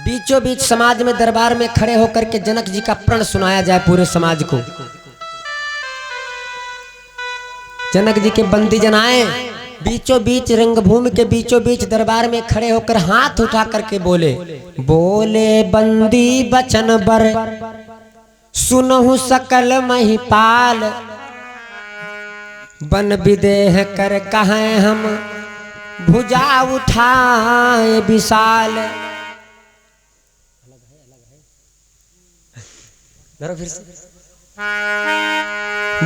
बीचों बीच समाज में दरबार में खड़े होकर के जनक जी का प्रण सुनाया जाए पूरे समाज को। जनक जी के बंदीजन आए बीचों बीच रंगभूमि के बीचों बीच दरबार में खड़े होकर हाथ उठा करके बोले बोले बंदी बचन बर सुनहु सकल महिपाल बन विदेह कर कहें हम भुजा उठाए विशाल। फिर से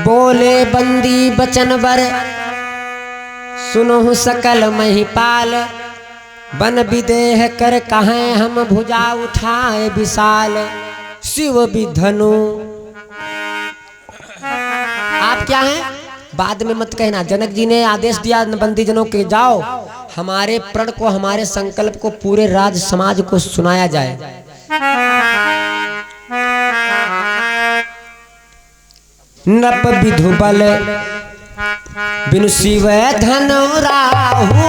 बोले बंदी बचन बर सुनहु सकल महिपाल बन विदेह कर कहें हम भुजा उठाए विशाल। शिव विधनु आप क्या हैं बाद में मत कहना। जनक जी ने आदेश दिया बंदीजनों के जाओ हमारे प्रण को हमारे संकल्प को पूरे राज समाज को सुनाया जाए। नप विधु बल बिनु शिव धनु राहु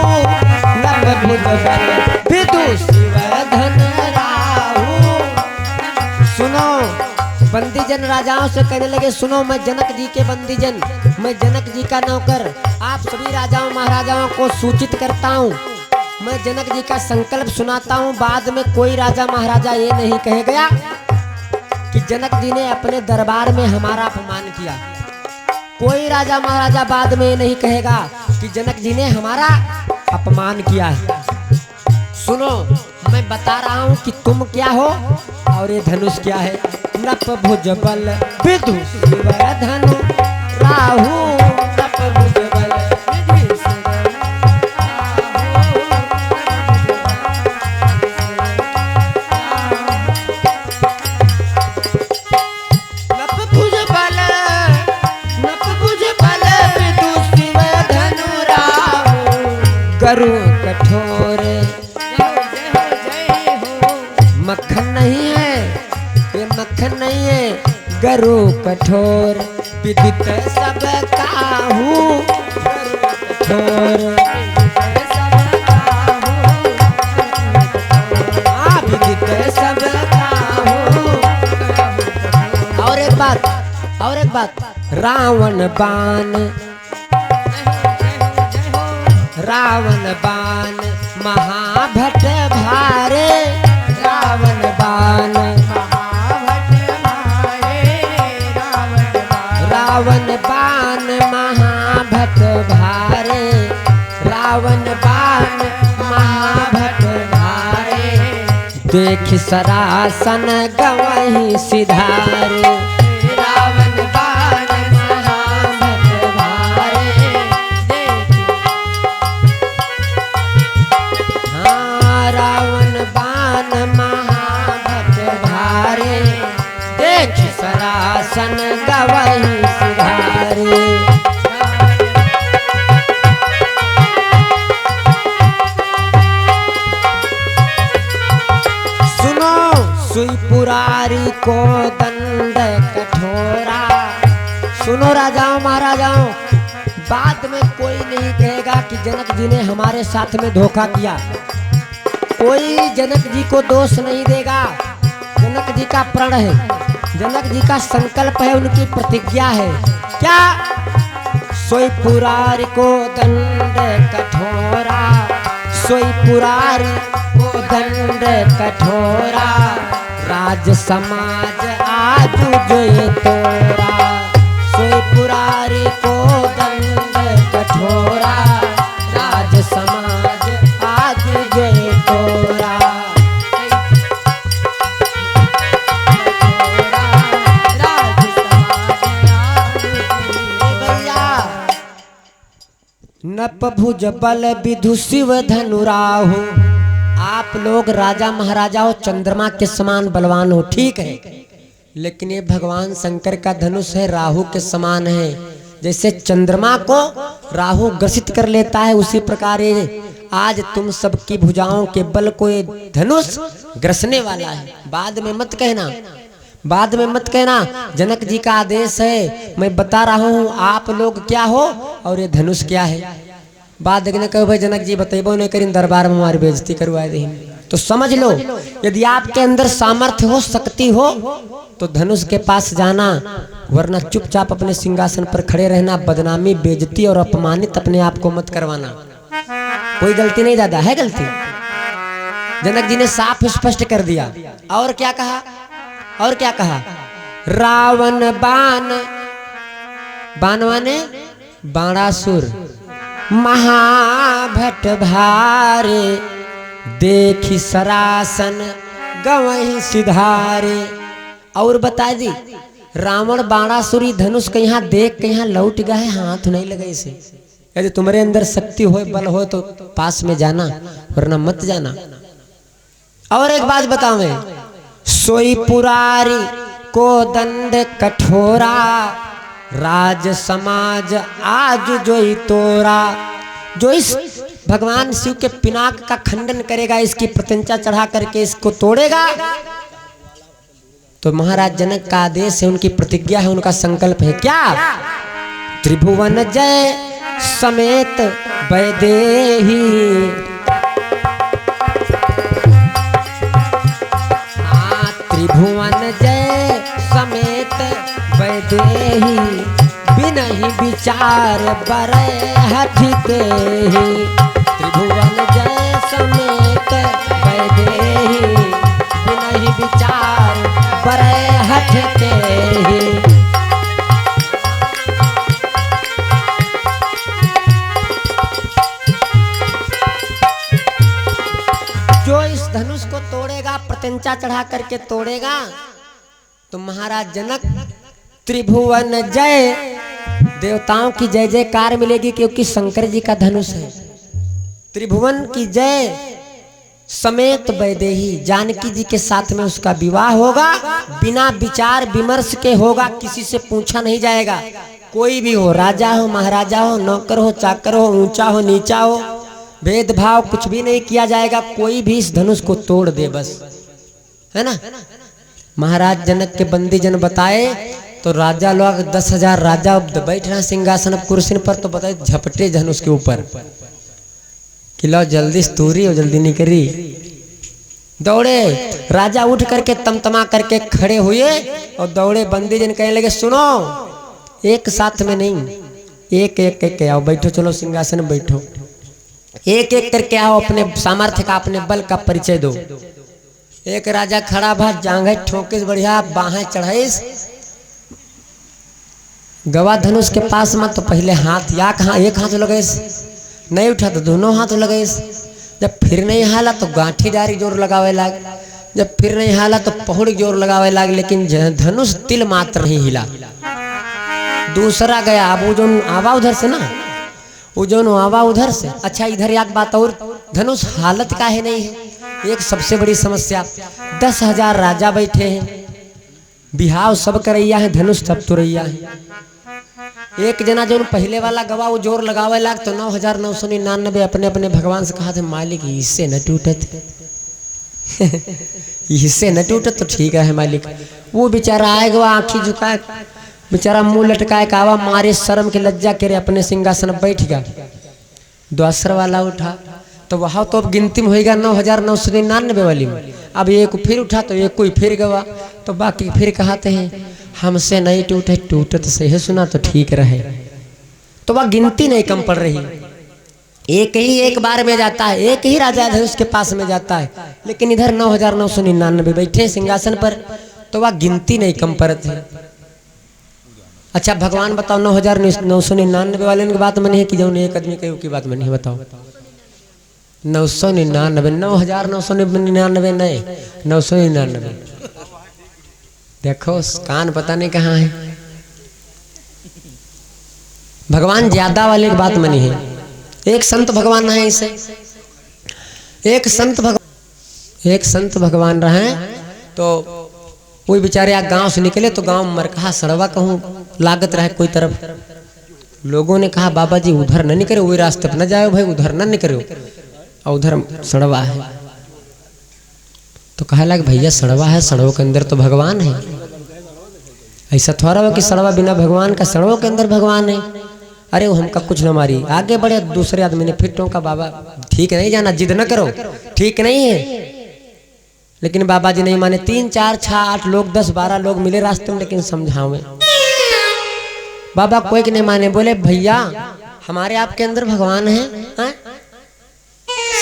नप भुज बल विदु शिव धन राहु। सुनो, बंदी जन राजाओं से कहने लगे, सुनो मैं जनक जी के बंदी जन, मैं जनक जी का नौकर आप सभी राजाओं महाराजाओं को सूचित करता हूँ। मैं जनक जी का संकल्प सुनाता हूँ। बाद में कोई राजा महाराजा ये नहीं कहेगा कि जनक जी ने अपने दरबार में हमारा अपमान किया। कोई राजा महाराजा बाद में ये नहीं कहेगा कि जनक जी ने हमारा अपमान किया है। सुनो, मैं बता रहा हूँ कि तुम क्या हो और ये धनुष क्या है। नप भुज बल विदु शिव धनु राहु। नप भुज बल विदु शिव गरु कठोर मक्खन नहीं है, ये मक्खन नहीं है। गरु कठोर विदित सब काहू। कठोर विदित सब काहू। और एक बात, रावण बाण महाभट भारे। रावण बाण महाभट भारे। रावण बाण महाभट भारे। देख सरासन गवही सिधारे। रावण बाण महाभट भारे। रावण बाण महाभट भारे। देख सरासन गवही सिधारे। सुनो, सुई पुरारी को दंड कठोरा। सुनो राजाओं महाराजाओं, बाद में कोई नहीं कहेगा कि जनक जी ने हमारे साथ में धोखा किया। कोई जनक जी को दोष नहीं देगा। जनक जी का प्रण है, जनक जी का संकल्प है, उनकी प्रतिज्ञा है। क्या? सोई पुरारी को दंड कठोरा। सोई पुरारी को दंड कठोरा। राज समाज आज जो ये तोरा। सोई पुरारी को दंड कठोरा। राज समाज आज जो ये तोरा। नप भुज बल विधु शिव धनुराहु। आप लोग राजा महाराजाओं चंद्रमा के समान बलवान हो, ठीक है, लेकिन ये भगवान शंकर का धनुष है, राहु के समान है। जैसे चंद्रमा को राहु ग्रसित कर लेता है, उसी प्रकार ये आज तुम सबकी भुजाओं के बल को ये धनुष ग्रसने वाला है। बाद में मत कहना, बाद में मत कहना, जनक जी का आदेश है, मैं बता रहा हूँ आप लोग क्या हो और ये धनुष क्या है। बाद देखने कहो भाई जनक जी बतेबो नहीं करीन, दरबार में हमारी बेइज्जती करवाए दे। तो समझ लो, यदि आपके अंदर सामर्थ्य हो, शक्ति हो, तो धनुष के पास जाना, वरना चुपचाप अपने सिंहासन पर खड़े रहना। बदनामी, बेइज्जती और अपमानित अपने आप को मत करवाना। कोई गलती नहीं दादा, है गलती। जनक जी ने साफ स्पष्ट कर दिया। और क्या कहा? और क्या कहा? रावण बाण, बाण माने बाणासुर, महाभट भारे। देखी सरासन गवही सिधारे। और बता दी, रावण बाणासुरी धनुष के यहाँ देख के यहाँ लौट गए, हाथ नहीं लगे इसे। यदि तुम्हारे अंदर शक्ति हो, बल हो, तो पास में जाना, वरना मत जाना। और एक बात बताऊं मैं, सोई पुरारी को दंड कठोरा। राज समाज आज जोई तोरा। जो इस भगवान शिव के पिनाक का खंडन करेगा, इसकी प्रत्यंचा चढ़ा करके इसको तोड़ेगा, तो महाराज जनक का आदेश है, उनकी प्रतिज्ञा है, उनका संकल्प है। क्या? त्रिभुवन जय समेत वैदेही। वैदेही बिनहि विचार बरै हठ के ही त्रिभुवन जय समेत वैदेही बिनहि विचार बरै हठ के ही। जो इस धनुष को तोड़ेगा, प्रत्यंचा चढ़ा करके तोड़ेगा, तो महाराज जनक त्रिभुवन जय, देवताओं की जय जयकार मिलेगी, क्योंकि शंकर जी का धनुष है। त्रिभुवन की जय समेत वैदेही, जानकी जी के साथ में उसका विवाह होगा, बिना विचार विमर्श के होगा, किसी से पूछा नहीं जाएगा। कोई भी हो, राजा हो, महाराजा हो, नौकर हो, चाकर हो, ऊंचा हो, नीचा हो, भेदभाव कुछ भी नहीं किया जाएगा। कोई भी इस धनुष को तोड़ दे बस, है ना। महाराज जनक के बंदी जन बताए तो राजा लोग 10,000 राजा बैठ रहे सिंहासन कुर्सी पर, तो बताए झपटे धनुष के ऊपर कि लो जल्दी स्तूरी और जल्दी निकली। दौड़े राजा, उठ करके तमतमा करके खड़े हुए और दौड़े। बंदी जन कहने लगे सुनो, एक साथ में नहीं, एक एक करके आओ, बैठो, चलो सिंहासन बैठो, एक एक करके आओ, अपने सामर्थ्य का, अपने बल का परिचय दो। एक राजा खड़ा भा, जांघे ठोके बढ़िया, बाहें चढ़ाइस, गवा धनुष के पास मत, तो पहले हाथ या कहाँ, एक हाथ लगे, नहीं उठा तो दोनों हाथ लगे। जब फिर नहीं हाला तो गांठीदारी जोर लगावे लाग, जब फिर नहीं हाला तो पहुड़ जोर लगावे लाग, लेकिन धनुष तिल मात्र नहीं हिला। दूसरा गया, अब वो जो आवा उधर से ना, वो जो आवा उधर से। अच्छा इधर एक बात और, धनुष हालत का है नहीं है, एक सबसे बड़ी समस्या। 10,000 राजा बैठे हैं, बिहाव सब करैया है, धनुष सब तुरैया है। एक जना जो पहले वाला गवा वो जोर लगावे लाग, तो 9,999 अपने अपने भगवान से कहा थे मालिक इससे न टूटत इससे न टूटत तो ठीक है मालिक। वो बेचारा आएगा, आंखी झुकाए, बेचारा मुंह लटकाए, कावा मारे शर्म के लज्जा करे, अपने सिंहासन बैठ गया। दूसरा वाला उठा तो वहाँ तो अब गिनती में होगा 9,999 वाली में। अब एक फिर उठा तो एक कोई फिर गवा, तो बाकी फिर कहते हैं हमसे नहीं टूटे, टूटे तो सही सुना तो ठीक रहे। तो वह गिनती नहीं कम पड़ रही, एक ही एक बार में जाता है, एक ही राजा धनुष के पास में जाता है, लेकिन इधर 9,999 बैठे सिंहासन पर, तो वह गिनती नहीं कम पड़ती है। अच्छा भगवान बताओ, 9,999 वाले की बात मनी है कि जो एक आदमी कहीं की बात मनी है, बताओ। 999, 9,999 नहीं, 999। देखो कान पता नहीं कहाँ है। भगवान ज्यादा वाले की बात मनी है। एक संत भगवान है, इसे एक संत भगवान रहे, तो कोई बेचारे गांव से निकले, तो गांव मरकहा सड़वा कहूँ लागत रहे कोई तरफ। लोगों ने कहा बाबा जी उधर न निकले, वही रास्ते पर न जाओ भाई, उधर न निकलो, और उधर सड़वा है। तो कहा लग भैया सड़वा है, सड़वों के अंदर तो भगवान है। ऐसा थोड़ा हो कि सड़वा बिना भगवान का, सड़वों के अंदर भगवान है। अरे वो हमका कुछ न मारी। आगे बढ़े, दूसरे आदमी ने फिर टोका, बाबा ठीक नहीं जाना, जिद न करो, ठीक नहीं है। लेकिन बाबा जी नहीं माने। 3, 4, 6, 8 लोग, 10, 12 लोग मिले रास्ते में, लेकिन समझावे बाबा कोई के नहीं माने। बोले भैया हमारे आपके अंदर भगवान है,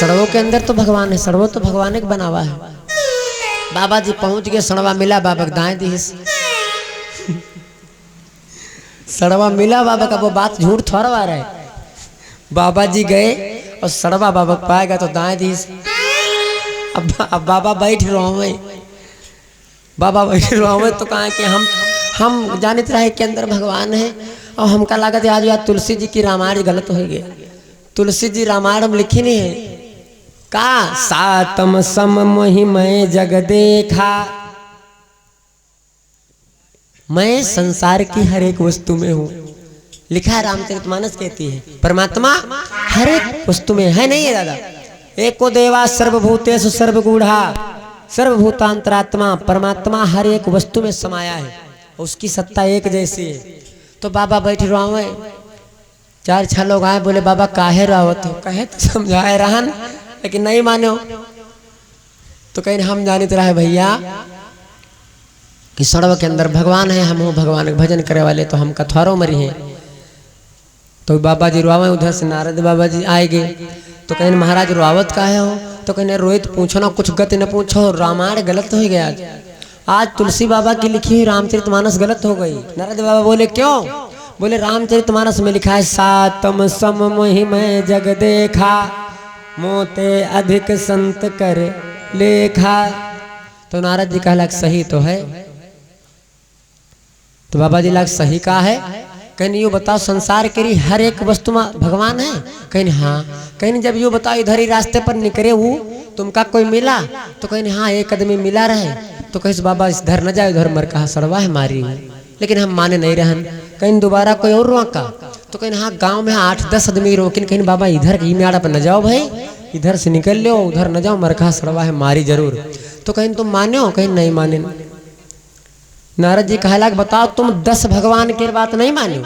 सड़वों के अंदर तो भगवान है, सड़वों तो भगवान एक बनावा है। बाबा जी पहुंच गए, सड़वा मिला, बाबा दाएं दी सड़वा मिला बाबा का, वो बात झूठ थोड़ा रहा है। बाबा जी गए और सड़वा बाबा पाएगा तो दाएं दी। अब बाबा बैठ रहे, बाबा बैठ रहे, तो कहा कि हम जानते रहे के अंदर भगवान है, और हमका लागत है आज यार तुलसी जी की रामायण गलत हो गया। तुलसी जी रामायण में लिखी नहीं है का, सातम सम मोहि मैं जग देखा, मैं संसार की हर एक वस्तु में हूँ। लिखा है रामचरितमानस कहती है परमात्मा हर एक वस्तु में है, नहीं है दादा। एको देवा सर्वभूतेषु सर्वगूढ़ा, सर्वभूतांतरात्मा, परमात्मा हर एक वस्तु में समाया है, उसकी सत्ता एक जैसी है। तो बाबा बैठ रहा है, 4-6 लोग आए, बोले बाबा काहे रावत हो? कहे तो समझाए रहन, लेकिन नहीं मानो। तो कहीं हम जानित रहे भैया कि सड़व के अंदर भगवान है, हम हो भगवान के भजन करे वाले, तो हम कथवारों मरी हैं। तो बाबा जी रुआवे, उधर से नारद बाबा जी आएंगे तो कहने महाराज रुआवत का है हो? तो कहने रोहित पूछो ना, कुछ गति न पूछो, रामायण गलत हो गया आज तुलसी बाबा की लिखी हुई रामचरितमानस गलत हो गई। नारद बाबा बोले क्यों? बोले रामचरितमानस में लिखा है सातम सम महिमय जग देखा, मोते अधिक संत कर लेखा। तो नारद जी कहला सही तो है। तो बाबा जी लाग सही कहा है। कहने यो बताओ संसार के हर एक वस्तु में भगवान है? कहने हाँ। कहने जब यो बताओ इधर ही रास्ते पर निकले वो तुमका कोई मिला? तो कहने हाँ एक आदमी मिला रहे। तो कहे बाबा इधर न जाए, उधर मर कहा सड़वा है मारी हूँ, लेकिन हम माने नहीं रहन। कहीं दोबारा कोई और रोका? तो कहने हाँ गांव में 8-10 आदमी रोकिन। कहीं बाबा इधर ही मेड़ा पर न जाओ भाई, इधर से निकल लो, उधर न जाओ, मर कहा सड़वा है मारी जरूर। तो कहीं तुम माने हो? कहीं नहीं माने। नारद जी कहला बताओ तुम 10 भगवान की बात नहीं मानो?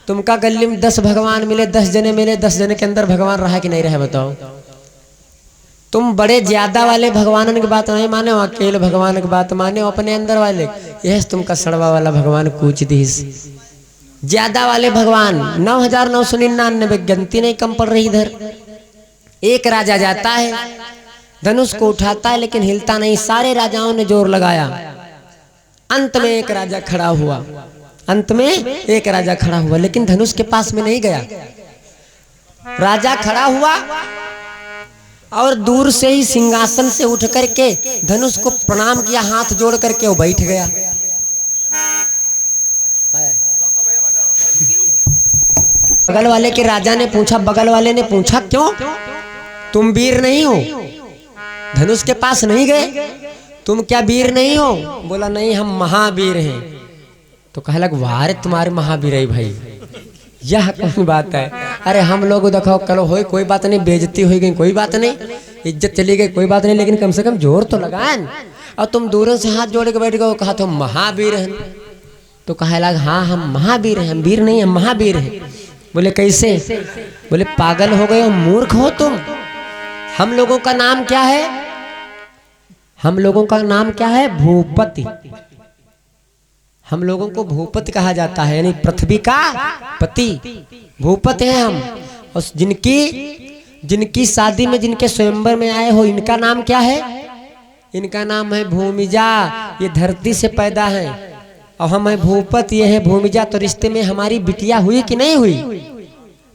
तुमका गली में 10 भगवान मिले, 10 जने मिले, 10 जने के अंदर भगवान रहा कि नहीं रहा बताओ? तुम बड़े ज्यादा वाले भगवान की बात नहीं माने हो, अकेले भगवान की बात माने हो अपने अंदर वाले। यह तुमका सड़वा वाला भगवान कूच दीस। ज्यादा वाले भगवान 9999 गिनती नहीं कम पड़ रही। इधर एक राजा जाता है, धनुष को उठाता है लेकिन हिलता नहीं। सारे राजाओं ने जोर लगाया, अंत में एक राजा खड़ा हुआ। अंत में एक राजा खड़ा हुआ लेकिन धनुष के पास में नहीं गया। राजा खड़ा हुआ और दूर से ही सिंहासन से उठ करके धनुष को प्रणाम किया, हाथ जोड़ करके वो बैठ गया। बगल वाले के राजा ने पूछा, बगल वाले ने पूछा क्यों तुम वीर नहीं हो? धनुष के पास नहीं गए? तुम क्या वीर नहीं हो? बोला नहीं हम महावीर हैं। तो कहा लग वाह तुम्हारे महावीर है भाई, यह कौन बात है? अरे हम लोग देखो कलो हो कोई बात नहीं, बेइज्जती हो गई कोई बात नहीं, इज्जत चली गई कोई बात नहीं, लेकिन कम से कम जोर तो लगाए। और तुम दूर से हाथ जोड़ के बैठ गए, कहा तो महावीर हैं। तो कहा लग हाँ हम महावीर हैं, हम वीर नहीं हम महावीर हैं। बोले कैसे? बोले पागल हो गए हो, मूर्ख हो तुम। हम लोगों का नाम क्या है? हम लोगों का नाम क्या है? भूपति। हम लोगों को भूपति कहा जाता है, यानी पृथ्वी का पति भूपति है हम। और जिनकी शादी में जिनके स्वयंवर में आए हो, इनका नाम क्या है? इनका नाम है भूमिजा। ये धरती से पैदा है और हम है भूपति, ये है भूमिजा। तो रिश्ते में हमारी बिटिया हुई कि नहीं हुई?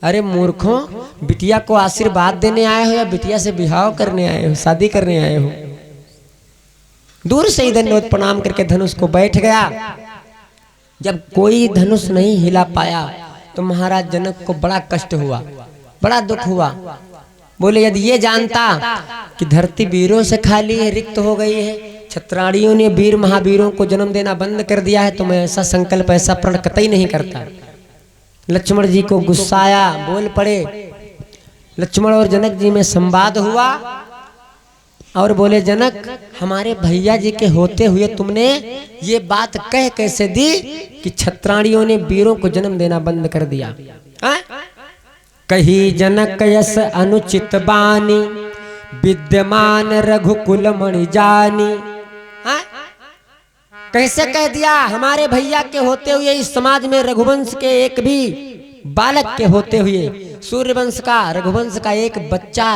अरे मूर्खों, बिटिया को आशीर्वाद देने आए हो या बिटिया से विवाह करने आए हो, शादी करने आए हो? दूर से ही दंडवत प्रणाम करके धनुष को बैठ गया। जब कोई धनुष नहीं हिला पाया तो महाराज जनक को बड़ा कष्ट हुआ, बड़ा दुख हुआ। बोले यदि ये जानता कि धरती वीरों से खाली है, रिक्त हो गई है, छत्राणियों ने वीर महावीरों को जन्म देना बंद कर दिया है, तो मैं ऐसा संकल्प ऐसा प्रण कतई नहीं करता। लक्ष्मण जी को गुस्सा आया, बोल पड़े। लक्ष्मण और जनक जी में संवाद हुआ और बोले जनक हमारे भैया जी के होते हुए तुमने ये बात कह कैसे दी कि छत्राणियों ने वीरों को जन्म देना बंद कर दिया? कही जनक यस अनुचित बानी, विद्यमान रघुकुल मणि जानी। कैसे कह दिया? हमारे भैया के होते हुए इस समाज में रघुवंश के एक भी बालक के होते हुए, सूर्यवंश का रघुवंश का एक बच्चा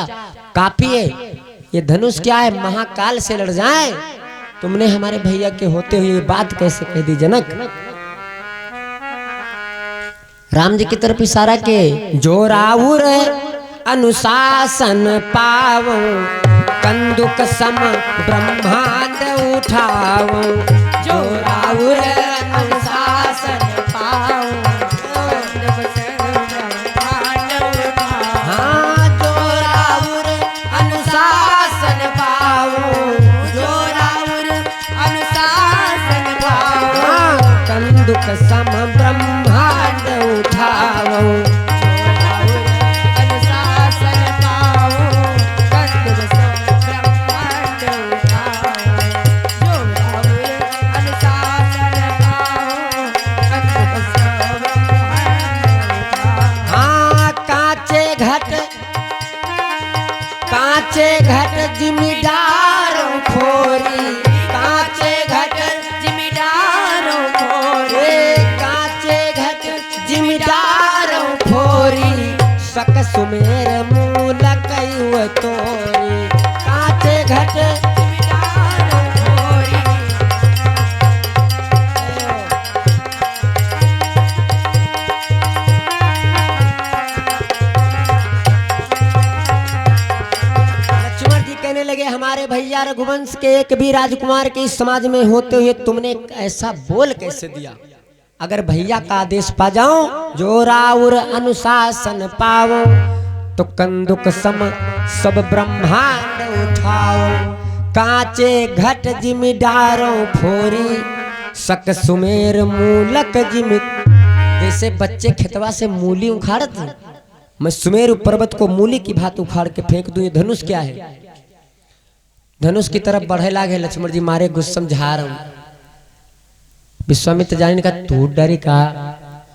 काफी है। ये धनुष क्या है? महाकाल से लड़ जाए। तुमने हमारे भैया के होते हुए बात कैसे कह दी जनक? राम जी की तरफ इशारा के जो राउर अनुशासन पावो, कंदुक सम ब्रह्मांड उठाओ। जो राउर अनुशासन पाओ, कंदुक सम ब्रह्मांड उठाओ। हाँ जो राउर अनुशासन पाओ, जो राउर अनुशासन पाओ, कंदुक सम ब्रह्मांड उठाओ। कांचे घट जिमीदार फोरी, कांचे घट जिमीदार हमारे भैया रघुवंश के एक भी राजकुमार के इस समाज में होते हुए तुमने ऐसा बोल कैसे दिया? अगर भैया का आदेश पा जाओ, जो राउर अनुशासन पाओ, तो कंदुक सम सब ब्रह्मांड उठाओ। कांचे घट जिमि डारो फोरी, सक सुमेर मूलक जिमि। जैसे बच्चे खेतवा से मूली उखाड़ते, मैं सुमेर पर्वत को मूली की भांति उखाड़ के फेंक दूं। ये धनुष क्या है? धनुष की तरफ बढ़े लागे, लक्ष्मण जी मारे गुस्सम झार। विश्वामित्र जाने का तू डरी का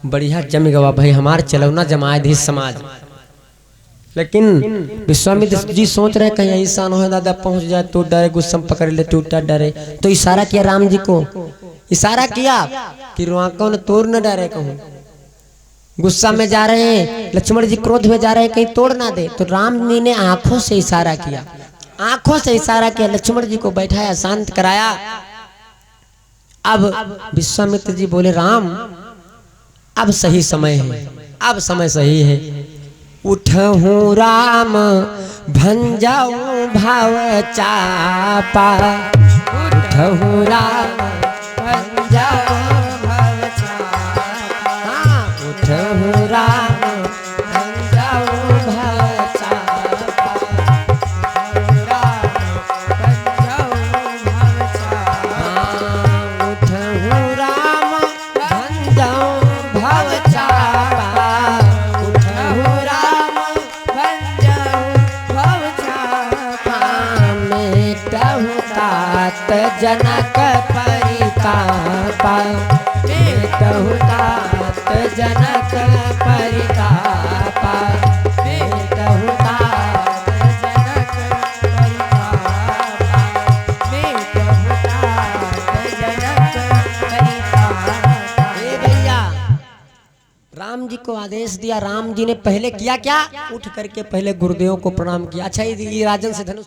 बढ़िया जम गवा भाई, हमार चलौना जमायधीश समाज। लेकिन विश्वामित्र जी सोच रहे कहीं ऐसा न हो दादा पहुंच जाए तो डरे, गुस्सम पकड़ ले, टूटा डरे। तो इशारा किया राम जी को, इशारा किया कि रुआकों ने तोड़ न डरे। कहूं गुस्सा में जा रहे हैं, लक्ष्मण जी क्रोध में जा रहे हैं, कहीं तोड़ ना दे। तो राम जी ने आंखों से इशारा किया, आंखों से इशारा किया, लक्ष्मण जी को बैठाया, शांत कराया। अब विश्वामित्र जी बोले राम अब सही समय है, अब समय सही है। उठहूँ राम भंजाऊं भाव चापा, उठहूँ राम भंजाऊं भाव चापा, उठहूँ राम भंजाऊं भाव चापा, उठहूँ राम भंजाऊं भाव चापा, उठहूँ राम भंजाऊं भाव चापा, मेटहूँ तात जनक परितापा, मेटहूँ तात जनक परितापा, मेटहूँ तात जनक परितापा, मेटहूँ तात जनक परितापा। ए भैया, राम जी को आदेश दिया। राम जी ने पहले किया क्या? उठ करके पहले गुरुदेव को प्रणाम किया। अच्छा ये राजन से धनुष